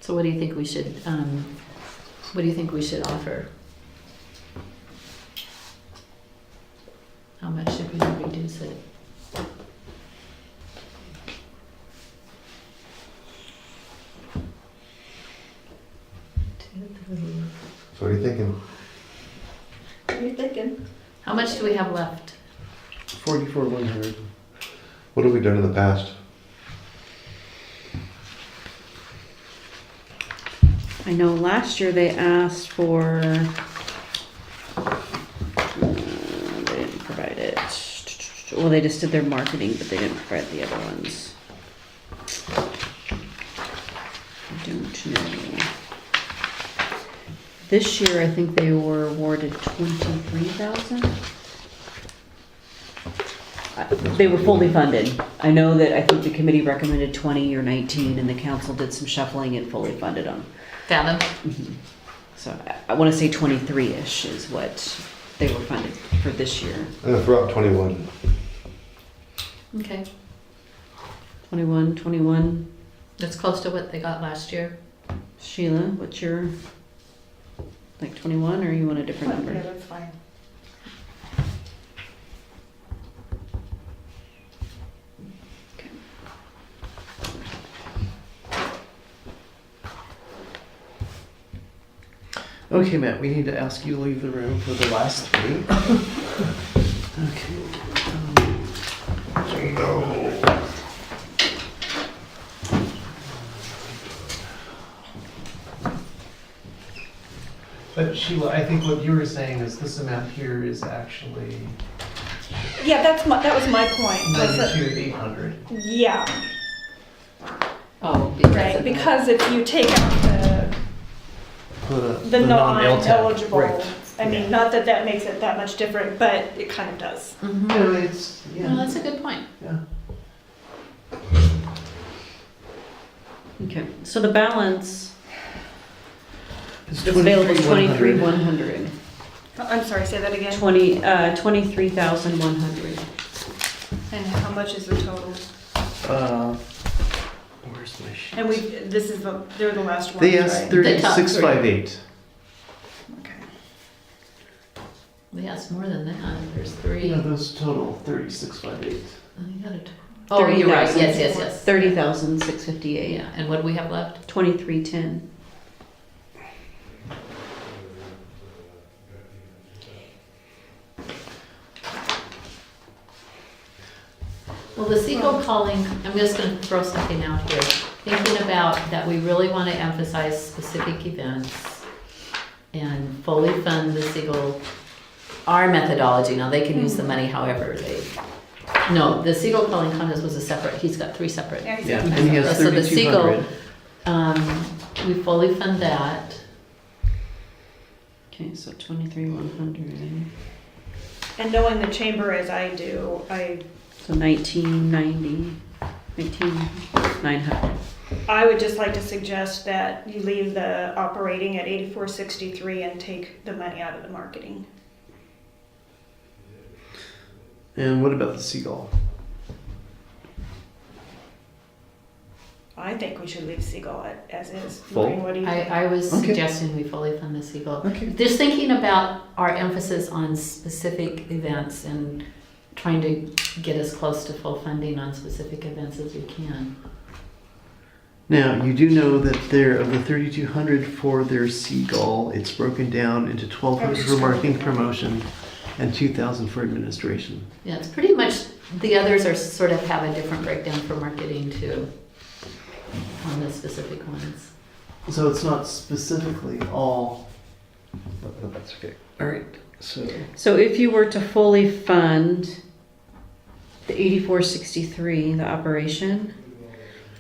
So what do you think we should, offer? How much should we reduce it? So what are you thinking? what are you thinking? How much do we have left? 44,100. What have we done in the past? I know last year they asked for, they didn't provide it. Well, they just did their marketing, but they didn't provide the other ones. I don't know. This year, I think they were awarded 23,000. They were fully funded. I know that I think the committee recommended 20 or 19, and the council did some shuffling and fully funded them. Fathom? So I want to say 23-ish is what they were funded for this year. I'm gonna throw out 21. Okay. 21. That's close to what they got last year. Sheila, what's your, like 21, or you want a different Yeah, number? that's fine. Okay, Matt, we need to ask you to leave the room for the last three. Okay. But Sheila, I think what you were saying is this amount here is actually Yeah, that was my point. was that- 92,800. Yeah, Oh, right, because if you take out the non-LTAC, non-eligible, right. I mean, not that that makes it that much different, but it kind of does. Mm-hmm. No, it's, Well, yeah, that's a good point. yeah. Okay, so the balance It's that's available is 23,100. 23,100. I'm sorry, say that again. 23,100. And how much is the total? Where's my sheet? And they're the last ones, They asked right? The top three. 3658. Okay. We asked more than that. There's three. No, those total 3658. Oh, you got it. Oh, you're right. 30,000. Yes. 30,658. Yeah, and what do we have left? 2310. Well, the Seagull calling, I'm just gonna throw something out here. Thinking about that we really wanna emphasize specific events and fully fund the Seagull, our methodology. Now, they can use the money however they No, the Seagull Calling Contest was a separate, he's got 3 separate. Yeah, he's Yeah, got- and he has So the Seagull, 3,200. we fully fund that. Okay, so 23,100. And knowing the chamber as I do, So 1990, 19,900. I would just like to suggest that you leave the operating at 8463 and take the money out of the marketing. And what about the Seagull? I think we should leave Seagull as is. Full? Lorraine, what do you think? I was Okay. suggesting we fully fund the Seagull. Okay. Just thinking about our emphasis on specific events and trying to get as close to full funding on specific events as we can. Now, you do know that of the 3,200 for their Seagull, it's broken down into 1,200 for marketing promotion and 2,000 for administration. Yeah, it's pretty much, the others are sort of have a different breakdown for marketing too, on the specific ones. So it's not specifically all, but that's okay. All right, so. So if you were to fully fund the 8463, the operation,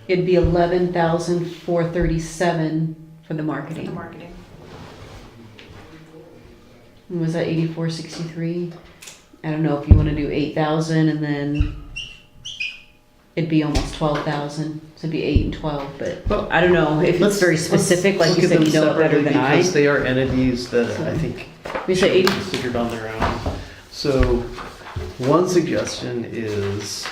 it'd be 11,437 for the For the marketing. marketing. And was that 8463? I don't know if you want to do 8,000 and then it'd be almost 12,000. So it'd be 8 and 12, but Well, I don't know if it's very specific, like look you at said, them you know it better separately than I. because they are entities that I think We say should be 80. considered on their own. So one suggestion is,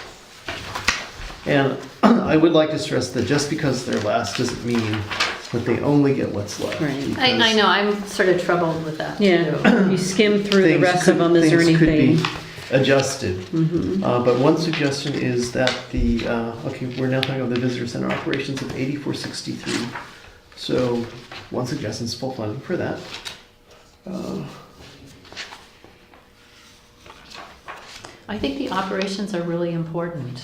and I would like to stress that just because they're last doesn't mean that they only get what's left. Right. I because know, I'm sort of troubled with that too. Yeah, you skim through the things rest could- of them, is there things could anything? be adjusted. Mhm. But one suggestion is that okay, we're now talking about the visitor center operations of 8463. So one suggestion is full funding for that. I think the operations are really important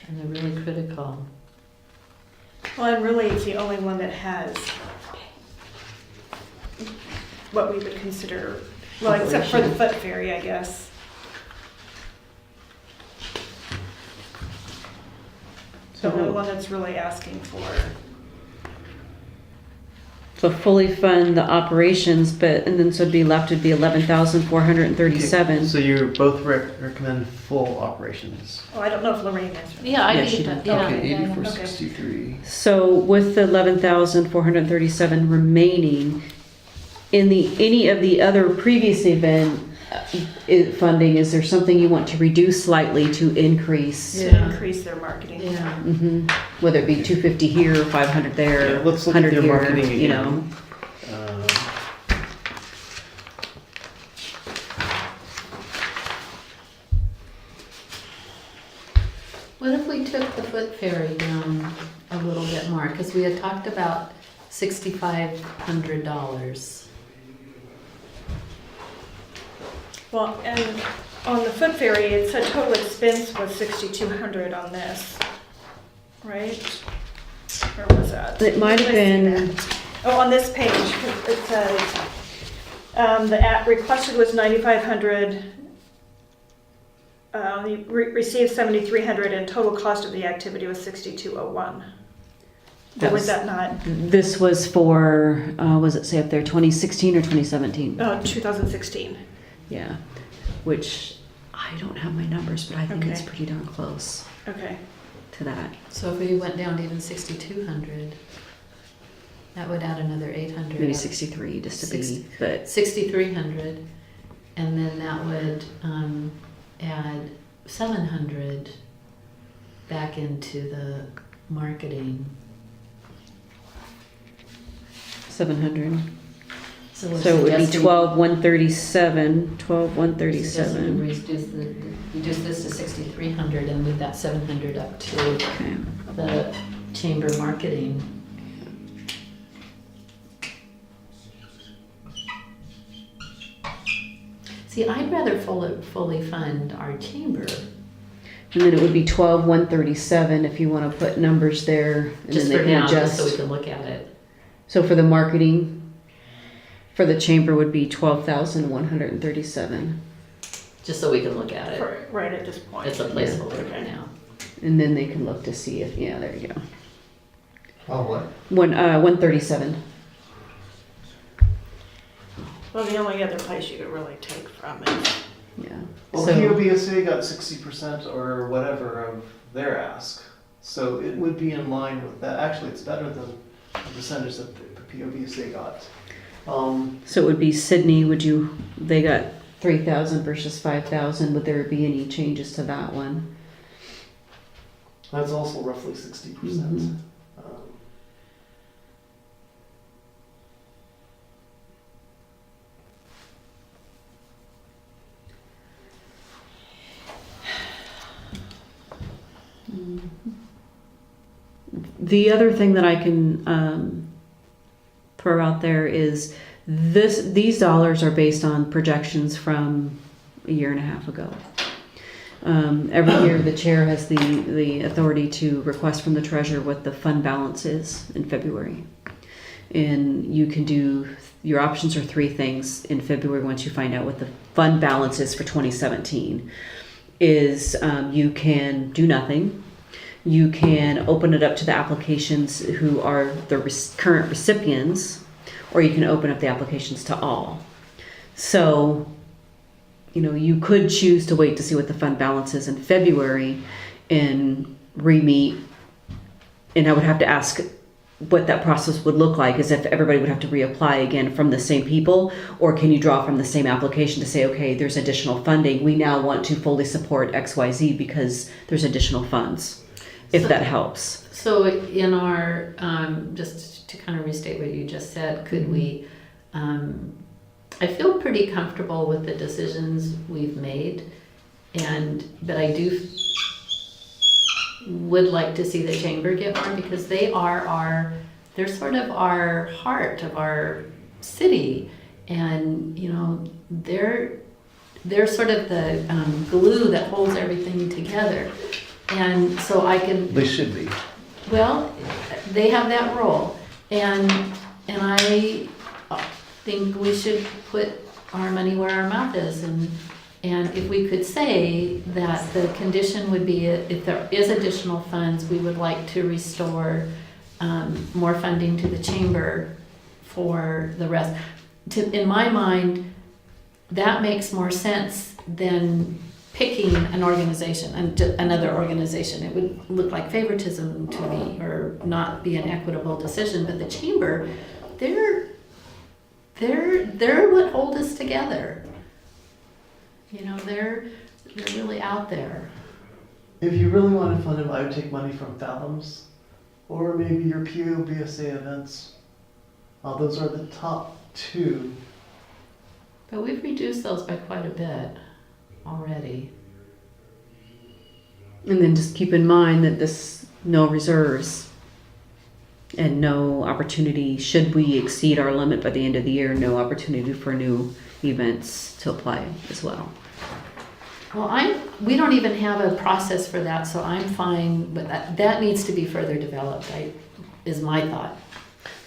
and they're really critical. Well, and really, it's the only one that has what we would consider, well, except for the foot ferry, I guess. The only one that's really asking for. So fully fund the operations, but, and then so it'd be left, it'd be 11,437. Okay, so you both recommend full operations. Oh, I don't know if Lorraine is. Yeah, I Yeah, think she that, did. yeah. Okay, yeah, yeah. 8463. So with the 11,437 remaining, in any of the other previous event funding, is there something you want to reduce slightly to increase? To Yeah. increase their marketing. Yeah. hmm Whether it be 250 here or 500 there, Yeah, let's look at 100 their here, marketing you again. know. What if we took the foot ferry down a little bit more? Because we had talked about $6,500. Well, and on the foot ferry, it said total expense was 6,200 on this, right? Where was that? It might have been, Oh, on this page, it says, the requested was 9,500. You received 7,300 and total cost of the activity was 6,201. Or was that not, this was for, was it say up there, 2016 or 2017? 2016? Yeah, which I don't have my numbers, but I think it's Okay. pretty darn close Okay. to that. So if we went down to even 6,200, that would add another 800. Maybe 63 just to be, 60. but 6,300, and then that would add 700 back into the marketing. 700. we're So it would be suggesting- 12,137, suggesting we 12,137. reduce this to 6,300 and move that 700 up to Okay. the chamber marketing. See, I'd rather fully fund our chamber, And then it would be 12,137 if you want to put numbers there. And just then for they can now, just so we adjust. can look at it. So for the marketing, for the chamber would be 12,137. just so we can look at it. Right at this point. It's a placeholder for Okay. now. And then they can look to see if, yeah, there you go. Oh, what? 137. Well, the only other place you could really take from is, Yeah. Well, So- POBSA got 60% or whatever of their ask, so it would be in line with that. Actually, it's better than the percentage that the POBSA got. So it would be Sydney, they got 3,000 versus 5,000. Would there be any changes to that one? That's also roughly 60%. Mhm. The other thing that I can throw out there is these dollars are based on projections from a year and a half ago. Every year, the chair has the authority to request from the treasurer what the fund balance is in February. And you can do, your options are three things in February once you find out what the fund balance is for 2017. You can do nothing. You can open it up to the applications who are the current recipients, or you can open up the applications to all. So, you could choose to wait to see what the fund balance is in February and re-meet. And I would have to ask what that process would look like, is if everybody would have to reapply again from the same people, or can you draw from the same application to say, okay, there's additional funding. We now want to fully support XYZ because there's additional funds, if So- that helps. So in our, just to kind of restate what you just said, could we, I feel pretty comfortable with the decisions we've made, but I would like to see the chamber get more, because they're sort of our heart of our city, and they're sort of the glue that holds everything together, and so I can. They should be. Well, they have that role, and I think we should put our money where our mouth is, and if we could say that the condition would be, if there is additional funds, we would like to restore more funding to the chamber for the rest. In my mind, that makes more sense than picking an organization and another organization. It would look like favoritism to me, or not be an equitable decision. But the chamber, they're what hold us together. They're really out there. If you really want to fund them, I would take money from Fathoms, or maybe your POBSA events. Those are the top two. But we've reduced those by quite a bit already. And then just keep in mind that no reserves and no opportunity, should we exceed our limit by the end of the year, no opportunity for new events to apply as well. Well, we don't even have a process for that, so I'm fine, but that needs to be further developed, is my thought.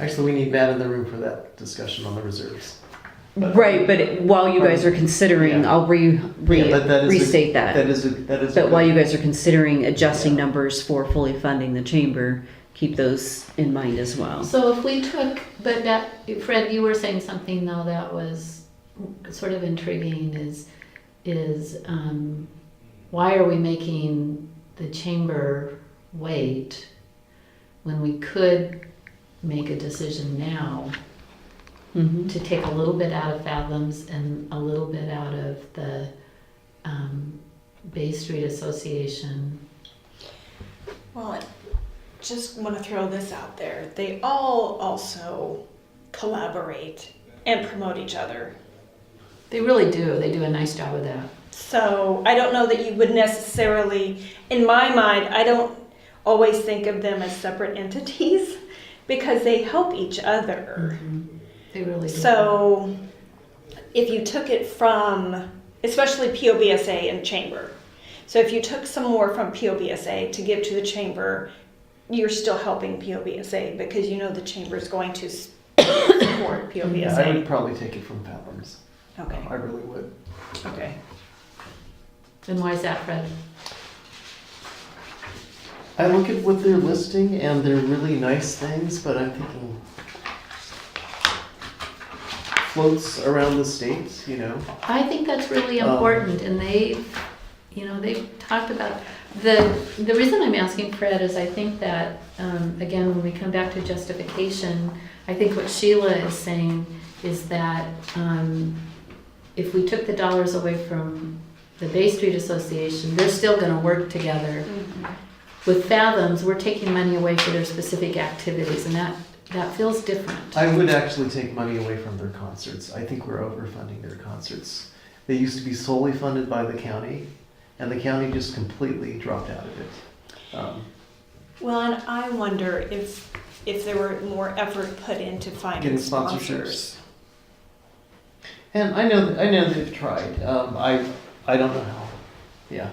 Actually, we need Matt in the room for that discussion on the reserves. Right, but while you guys are considering, Yeah. I'll Yeah, but that is restate that. That is a But while you guys are considering adjusting Yeah. numbers for fully funding the chamber, keep those in mind as well. So if we took, Fred, you were saying something though that was sort of intriguing, is why are we making the chamber wait when we could make a decision now Mhm. to take a little bit out of Fathoms and a little bit out of the Bay Street Association? well, I just want to throw this out there. They all also collaborate and promote each other. They really do. They do a nice job of that. So I don't know that you would necessarily, in my mind, I don't always think of them as separate entities because they help each other. They really do. So if you took it from, especially POBSA and Chamber, so if you took some more from POBSA to give to the Chamber, you're still helping POBSA because you know the Chamber is going to support I POBSA. would probably take it from Fathoms. Okay, I really would. okay. And why is that, Fred? I look at what they're listing and they're really nice things, but I'm thinking floats around the state, you know? I think that's really important, and they've talked about, the reason I'm asking Fred is I think that, again, when we come back to justification, I think what Sheila is saying is that if we took the dollars away from the Bay Street Association, they're still gonna work together. With Fathoms, we're taking money away for their specific activities, and that feels different. I would actually take money away from their concerts. I think we're overfunding their concerts. They used to be solely funded by the county, and the county just completely dropped out of it. Well, and I wonder if there were more effort put into finding Getting sponsors. sponsorships. And I know they've tried. I don't know how. Yeah.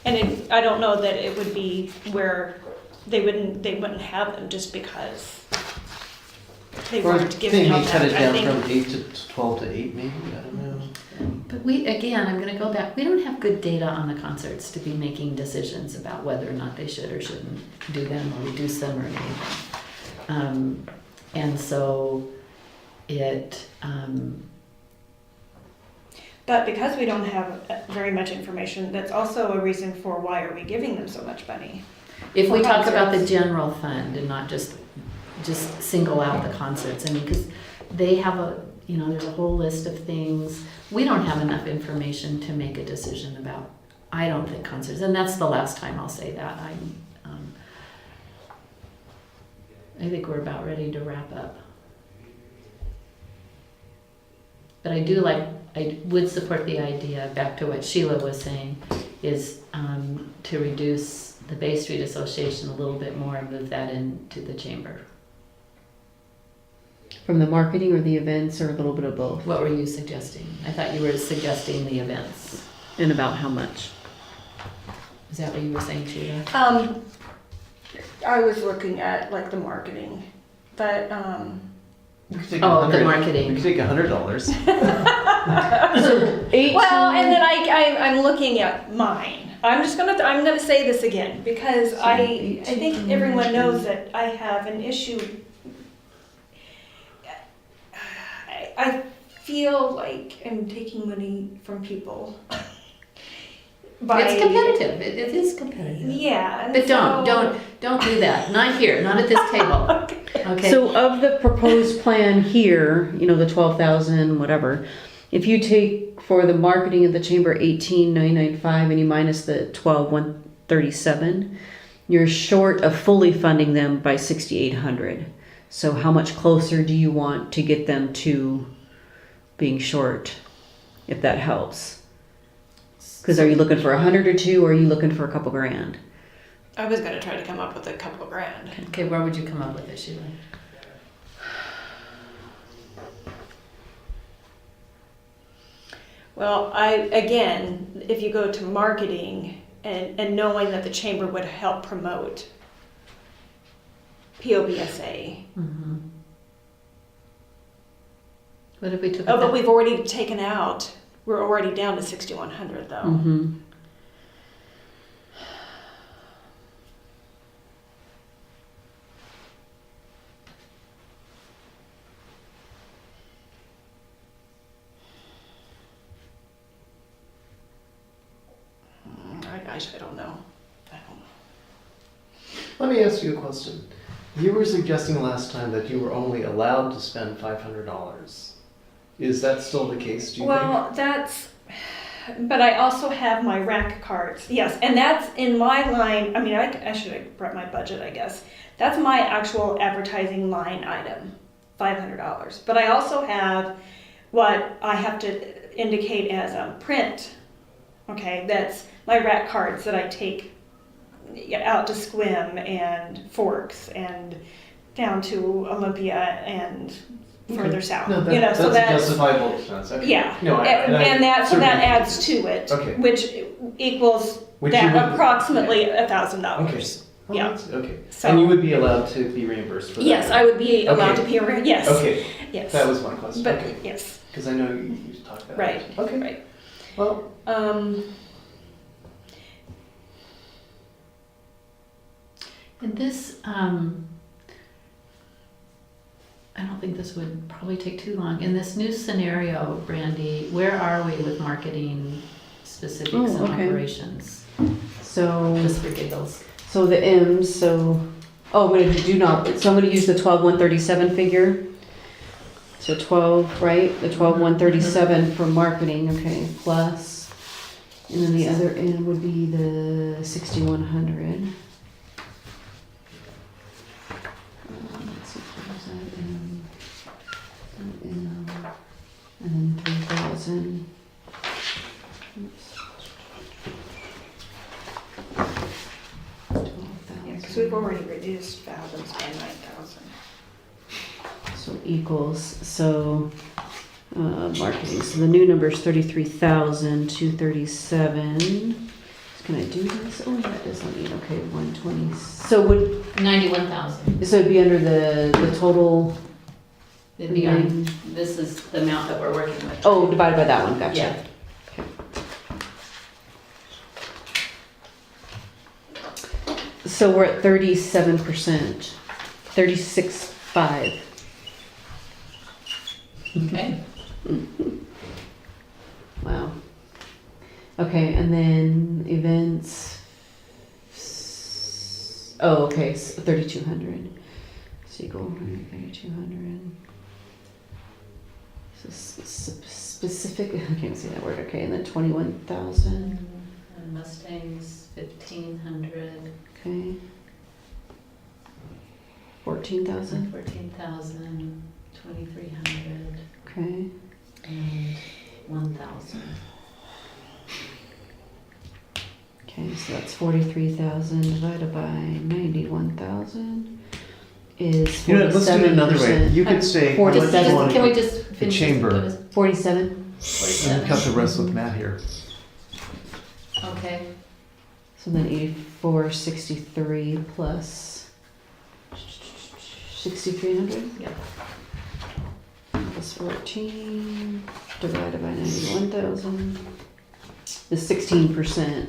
And I don't know that it would be where they wouldn't have them just because they Or weren't giving out maybe cut it that. down I think from 8 to 12 to 8 maybe, I don't know. But I'm gonna go back, we don't have good data on the concerts to be making decisions about whether or not they should or shouldn't do them or reduce them or anything. And so But because we don't have very much information, that's also a reason for why are we giving them so much money. if we For talk about the concerts. general fund and not just single out the concerts, I mean, because they have there's a whole list of things. We don't have enough information to make a decision about, I don't think, concerts, and that's the last time I'll say that. I think we're about ready to wrap up. But I would support the idea, back to what Sheila was saying, is to reduce the Bay Street Association a little bit more and move that into the chamber. From the marketing or the events or a little bit of both? What were you suggesting? I thought you were suggesting the events. And about how much? Is that what you were saying, Sheila? I was looking at like the marketing, but You could take Oh, the $100 marketing. You could take $100. So 18. well, and then I'm looking at mine. I'm gonna say this again because I think everyone knows that I have an issue. I feel like I'm taking money from people. It's competitive. It is competitive. Yeah. and But so- don't do that. Not here. Not at this table. Okay. So of the proposed plan here, the 12,000, whatever, if you take for the marketing of the chamber 18,995 and you minus the 12,137, you're short of fully funding them by 6,800. So how much closer do you want to get them to being short, if that helps? Because are you looking for 100 or two, or are you looking for a couple grand? I was gonna try to come up with a couple of grand. Okay, where would you come up with it, Sheila? Well, if you go to marketing and knowing that the chamber would help promote POBSA. Mm-hmm. What if we took? Oh, but we've already taken out. We're already down to 6,100 though. Mm-hmm. I don't know. Let me ask you a question. You were suggesting last time that you were only allowed to spend $500. Is that still the case, do you think? Well, but I also have my rack cards. Yes, and that's in my line. I mean, I should have brought my budget, I guess. That's my actual advertising line item, $500. But I also have what I have to indicate as a print. Okay, that's my rack cards that I take out to Squim and Forks and down to Olympia and further south. No, you know, so that's a that's justifiable expense. Okay. yeah, No, and that so that certainly- adds to it, Okay. which equals Which that you would- approximately $1,000. Okay. Oh, Yeah. that's- Okay. So- And you would be allowed to be reimbursed for that? Yes, I would be allowed Okay. to pay her, yes. Okay, Yes. that was my question. But, Okay, yes, because I know you talked about right, that. Okay. right. Well, And this, I don't think this would probably take too long. In this new scenario, Brandy, where are we with marketing specifics Oh, and okay. operations? So, Just for giggles. so the M's, so, oh, I'm gonna do not, so I'm gonna use the 12,137 figure. So 12, right? The 12,137 for marketing, okay, plus, and then the other end would be the 6,100. Let's see, where's that M? That M, and then 3,000. Oops. 12,000. Yeah, because we've already reduced Fathom's by 9,000. So equals, so, marketing, so the new number is 33,237. Can I do this? Oh, that doesn't mean, okay, 120. So would, 91,000. so it'd be under the total, It'd be on, this is the amount that we're working with. oh, divided by that one, gotcha. Yeah. So we're at 37%, 36.5. Okay. Wow. Okay, and then events. Oh, okay, 3,200. Seagull, 3,200. So specific, I can't say that word, okay, and then 21,000, And Mustangs, 1,500. okay. 14,000, 14,000, 2,300, okay. and 1,000. Okay, so that's 43,000 divided by 91,000 is you know, let's do it another way. 47%. You could say how much you 47. want Can we to just finish? chamber. What is- 47, and 47. cut the rest with Matt here. Okay, so then 8463 plus 6,300? Yep. Plus 14 divided by 91,000 is 16%.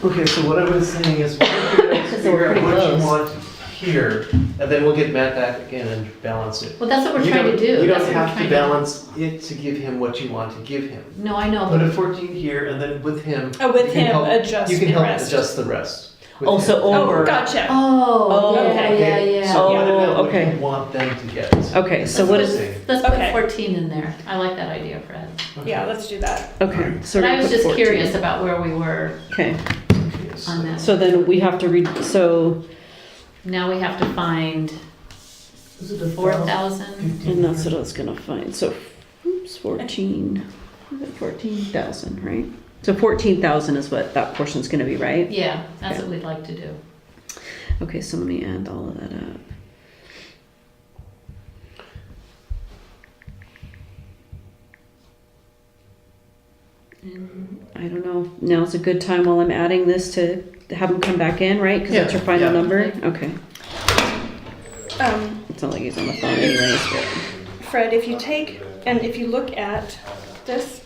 Okay, so what I was saying is, we're gonna So we're figure out pretty what close. you want here, and then we'll get Matt back again and balance it. well, that's what we're You trying to don't- do. You That's don't what we're have to trying balance it to give him what you want to give him. No, I know, Put but a 14 here, and then with him. Oh, with you can him, help- adjust You can the help rest. adjust the rest. with Oh, him. so over. Oh, gotcha. oh, yeah, okay. yeah, yeah. So what Oh, about what okay. you want them to get? Okay, so what is, Let's put Okay. 14 in there. I like that idea, Fred. Okay. Yeah, let's do that. okay, so But we're I gonna was put just 14. curious about where we were Okay, Okay, so- on that. so then we have to read, so, Now we have to find Is it a 4,000. and that's what I was gonna find, so, oops, 14,000, right? So 14,000 is what that portion's gonna be, right? Yeah, that's Okay. what we'd like to do. Okay, so let me add all of that up. And I don't know, now's a good time while I'm adding this to have them come back in, right? Because that's Yeah, your final yeah. number? Okay. Um, It's not like he's on the phone anyways, but. Fred, if you take, and if you look at this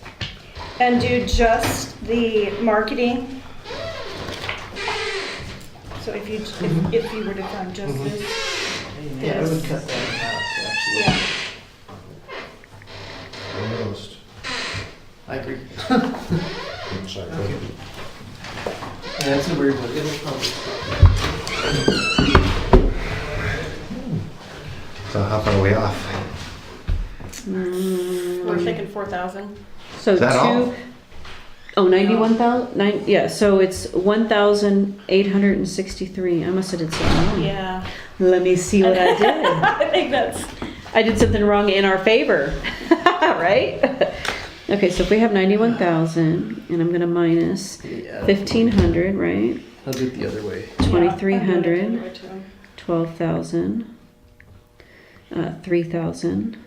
and do just the marketing. So if you, if you were to find just Mhm. this, Yeah, I would cut that in half, actually. yeah. Almost. I agree. Looks like Okay. it. Yeah, that's a weird one. It'll come. So how far are we off? We're thinking 4,000. So Is that all? two, oh, 91,000, yeah, so it's 1,863. I must have did something wrong. Yeah. Let me see what I did. I think that's, I did something wrong in our favor, right? Okay, so if we have 91,000 and I'm gonna minus Yeah. 1,500, right? I'll do it the other way. 2,300, Yeah, 12,000, 3,000,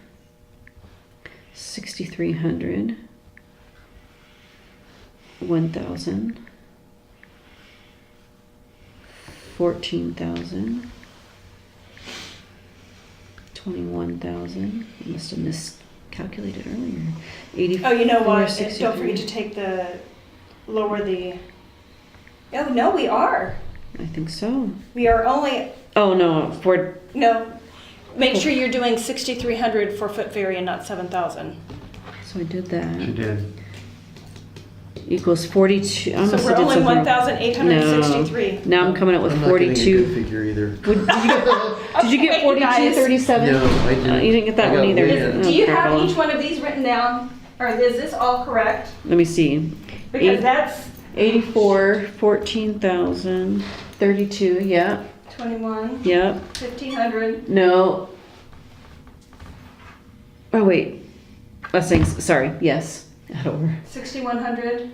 6,300, 1,000, 14,000. 21,000. Must have miscalculated earlier. 84. Oh, you know what? Don't 63. forget to take lower the, oh, no, we are. I think so. We are only, Oh no, no, make sure you're doing 6,300 for foot variant, not 7,000. so I did She that. did. Equals 42. I So must we're have did only something. 1,863. Now I'm coming up with I'm not getting a good 42. figure either. Did you get Wait, you guys. 42.37? No, I didn't. You didn't get that I one got either. way Oh, Do you have crap. each one of these written down? Or is this all correct? Let me see. Because Eight. that's 84, 14,000, 32. Yeah, 21, yeah. 1,500. No. Oh wait. I was saying sorry. Yes. Out over. 6,100,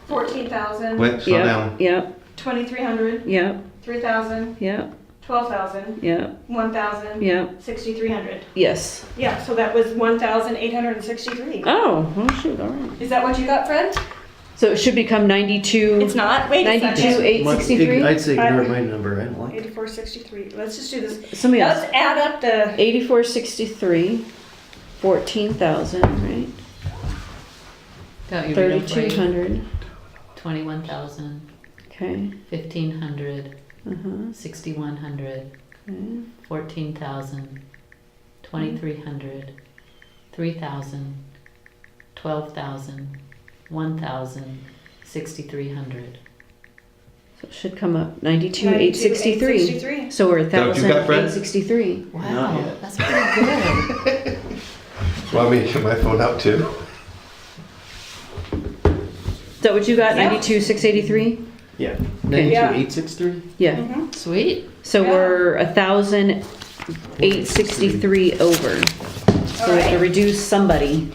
14,000, Wait, slow Yeah. down. Yeah. 2,300, Yeah. 3,000, Yeah. 12,000, Yeah. 1,000, Yeah. 6,300. Yes. Yeah, so that was 1,863. Oh. Oh shoot. All right. Is that what you got, Fred? So it should become 92. It's not? Wait a 92, second. 863. I'd say ignore my number. I don't like it. 8463. Let's just do this. Somebody else. Let's add up the, 8463. 14,000. Right. Got your middle frame. 3,200. 21,000, Okay. 1,500, Uh huh. 6,100, Okay. 14,000, 2,300, 3,000, 12,000, 1,000, 6,300. So it should come up 92,863. 863. So we're Is that what you got, Fred? 1,863. Not Wow, yet. that's pretty good. Want me to get my phone out too? Is that what you got? Yeah. 92,683? Yeah. Yeah. 92,863? Yeah. Mhm. Sweet. So Yeah. we're 1,863 over. So we have to Alright. reduce somebody.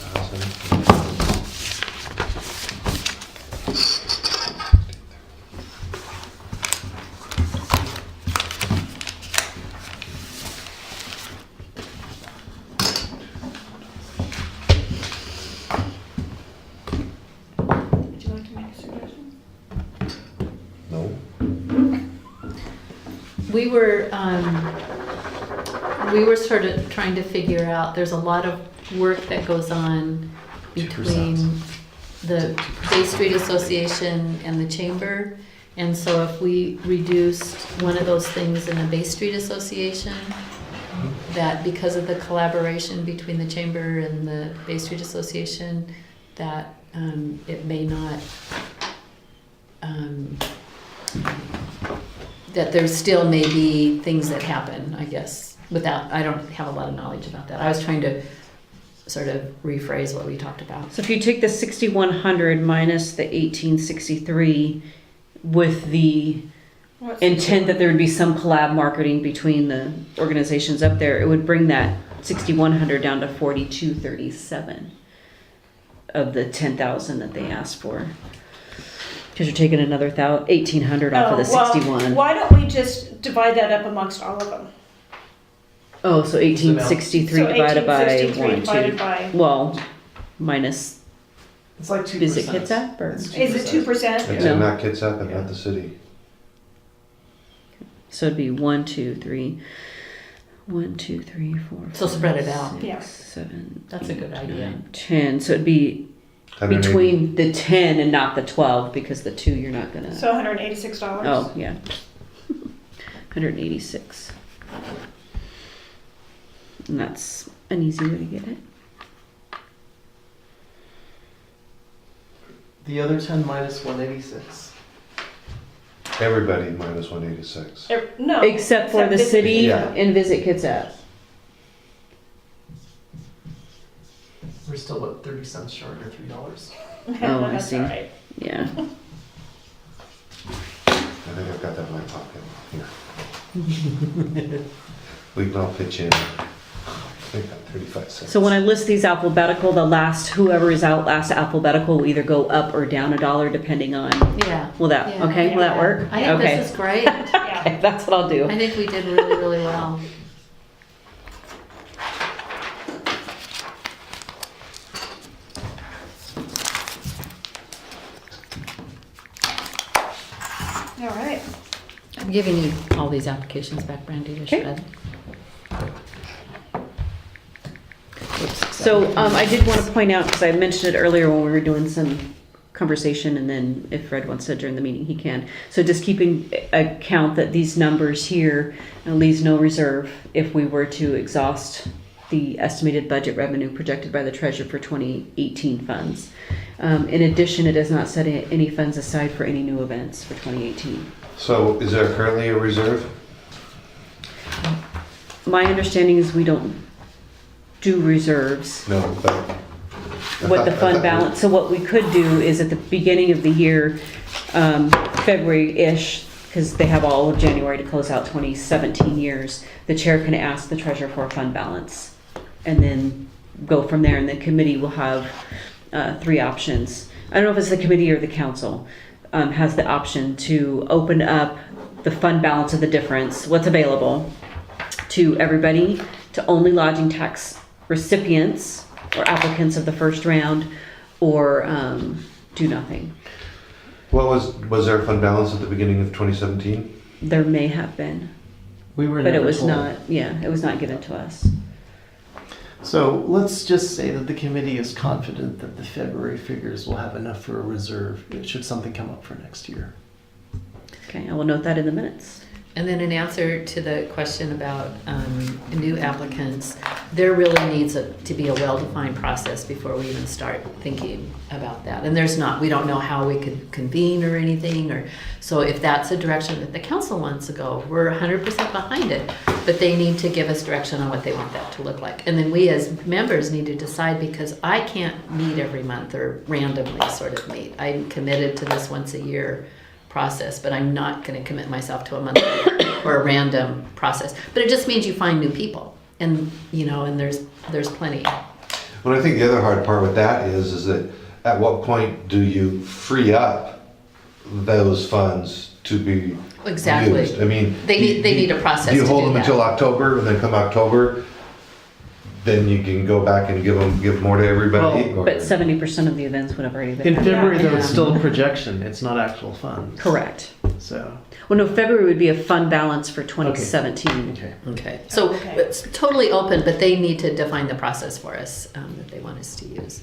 Would you like to make a suggestion? No. We were sort of trying to figure out, there's a lot of work that goes on between 2%. the Bay Street Association and the Chamber. And so if we reduced one of those things in the Bay Street Association, that because of the collaboration between the Chamber and the Bay Street Association, that it may not, that there still may be things that happen, I guess, without, I don't have a lot of knowledge about that. I was trying to sort of rephrase what we talked about. So if you take the 6,100 minus the 1,863 with the What's intent that there would be some collab marketing between the organizations up there, it would bring that 6,100 down to 4,237 of the 10,000 that they asked for. Because you're taking another 1,800 off of the well, 61. why don't we just divide that up amongst all of them? Oh, so 1,863 So divided by 1863 1, divided 2. by, Well, minus, It's like 2%. is it Kitsap or? It's is it 2%? It's No. in not Kitsap and not the city. So it'd be 1, 2, 3. 1, 2, 3, 4. So spread it out. Yeah. 7. That's a good idea. 10. So it'd be 180. between the 10 and not the 12 because the 2 you're not gonna. So $186. Oh, yeah. 186. And that's an easy way to get it. The other 10 minus 186. Everybody minus 186. No. Except for the Visit city Yeah. and Visit Kitsap. We're still, what, 30 cents short or $3? Oh, I That's see. all right. Yeah. I think I've got that in my pocket. Here. We can all pitch in. I think got 35 cents. So when I list these alphabetical, the last, whoever is out last alphabetical will either go up or down $1 depending on, Yeah. will that, Yeah. okay, will that work? I think Okay. this is great. Yeah. Okay, that's what I'll do. I think we did really, really well. All right. I'm giving you all these applications back, Brandy, to Okay. shred. Oops, So I did want to point out, because I mentioned it earlier when we were doing some conversation, and then if Fred wants to during the meeting, he can. So just keeping account that these numbers here leaves no reserve if we were to exhaust the estimated budget revenue projected by the treasurer for 2018 funds. In addition, it does not set any funds aside for any new events for 2018. So is there currently a reserve? My understanding is we don't do reserves. No, but. What the fund balance, so what we could do is at the beginning of the year, February-ish, because they have all of January to close out 2017 years, the chair can ask the treasurer for a fund balance and then go from there. And the committee will have 3 options. I don't know if it's the committee or the council has the option to open up the fund balance of the difference, what's available, to everybody, to only lodging tax recipients or applicants of the first round, or do nothing. What was there a fund balance at the beginning of 2017? There may have been, We were but it never was told. not, it was not given to us. So let's just say that the committee is confident that the February figures will have enough for a reserve should something come up for next year. Okay, I will note that in the minutes. And then in answer to the question about new applicants, there really needs to be a well-defined process before we even start thinking about that. And there's not, we don't know how we could convene or anything, or so if that's a direction that the council wants to go, we're 100% behind it. But they need to give us direction on what they want that to look like. And then we as members need to decide, because I can't meet every month or randomly sort of meet. I'm committed to this once a year process, but I'm not going to commit myself to a monthly or a random process. But it just means you find new people, and and there's plenty. Well, I think the other hard part with that is that at what point do you free up those funds to be Exactly. used? I mean, They need a process Do you to hold do them that. until October, and then come October, then you can go back and give more to everybody? Well, or- But 70% of the events would have already been. In February, though, Yeah. it's still a projection. It's not actual funds. Correct. So, Well, no, February would be a fund balance for 2017. okay. Okay. So Okay. it's totally open, but they need to define the process for us that they want us to use.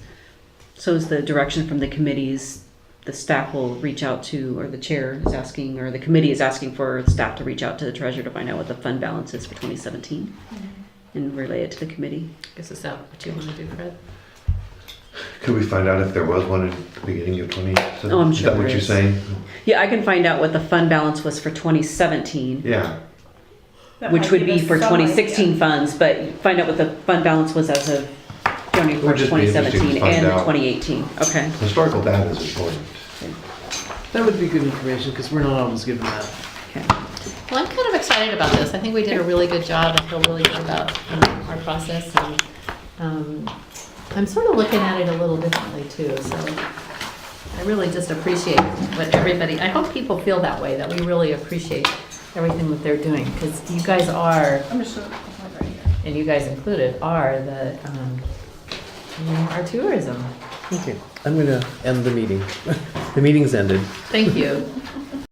So is the direction from the committees, the staff will reach out to, or the chair is asking, or the committee is asking for staff to reach out to the treasurer to find out what the fund balance is for 2017 and relay it to the committee. Is that what you want to do, Fred? Could we find out if there was one in the beginning of 2017? Oh, I'm Is sure that what there you're is. saying? Yeah, I can find out what the fund balance was for 2017, Yeah. That which might would give be us for some 2016 idea. funds, but find out what the fund balance was as of January Would 1st, just be interesting to 2017 find and out. 2018. Okay. Historical data is important. That would be good information because we're not always given that. Okay. Well, I'm kind of excited about this. I think we did a really good job. I feel really good about our process, and I'm sort of looking at it a little differently too. So I really just appreciate what everybody. I hope people feel that way. That we really appreciate everything that they're doing, because you guys are, I'm just gonna put mine right here. and you guys included, are the our tourism. Okay, I'm going to end the meeting. The meeting's ended. Thank you.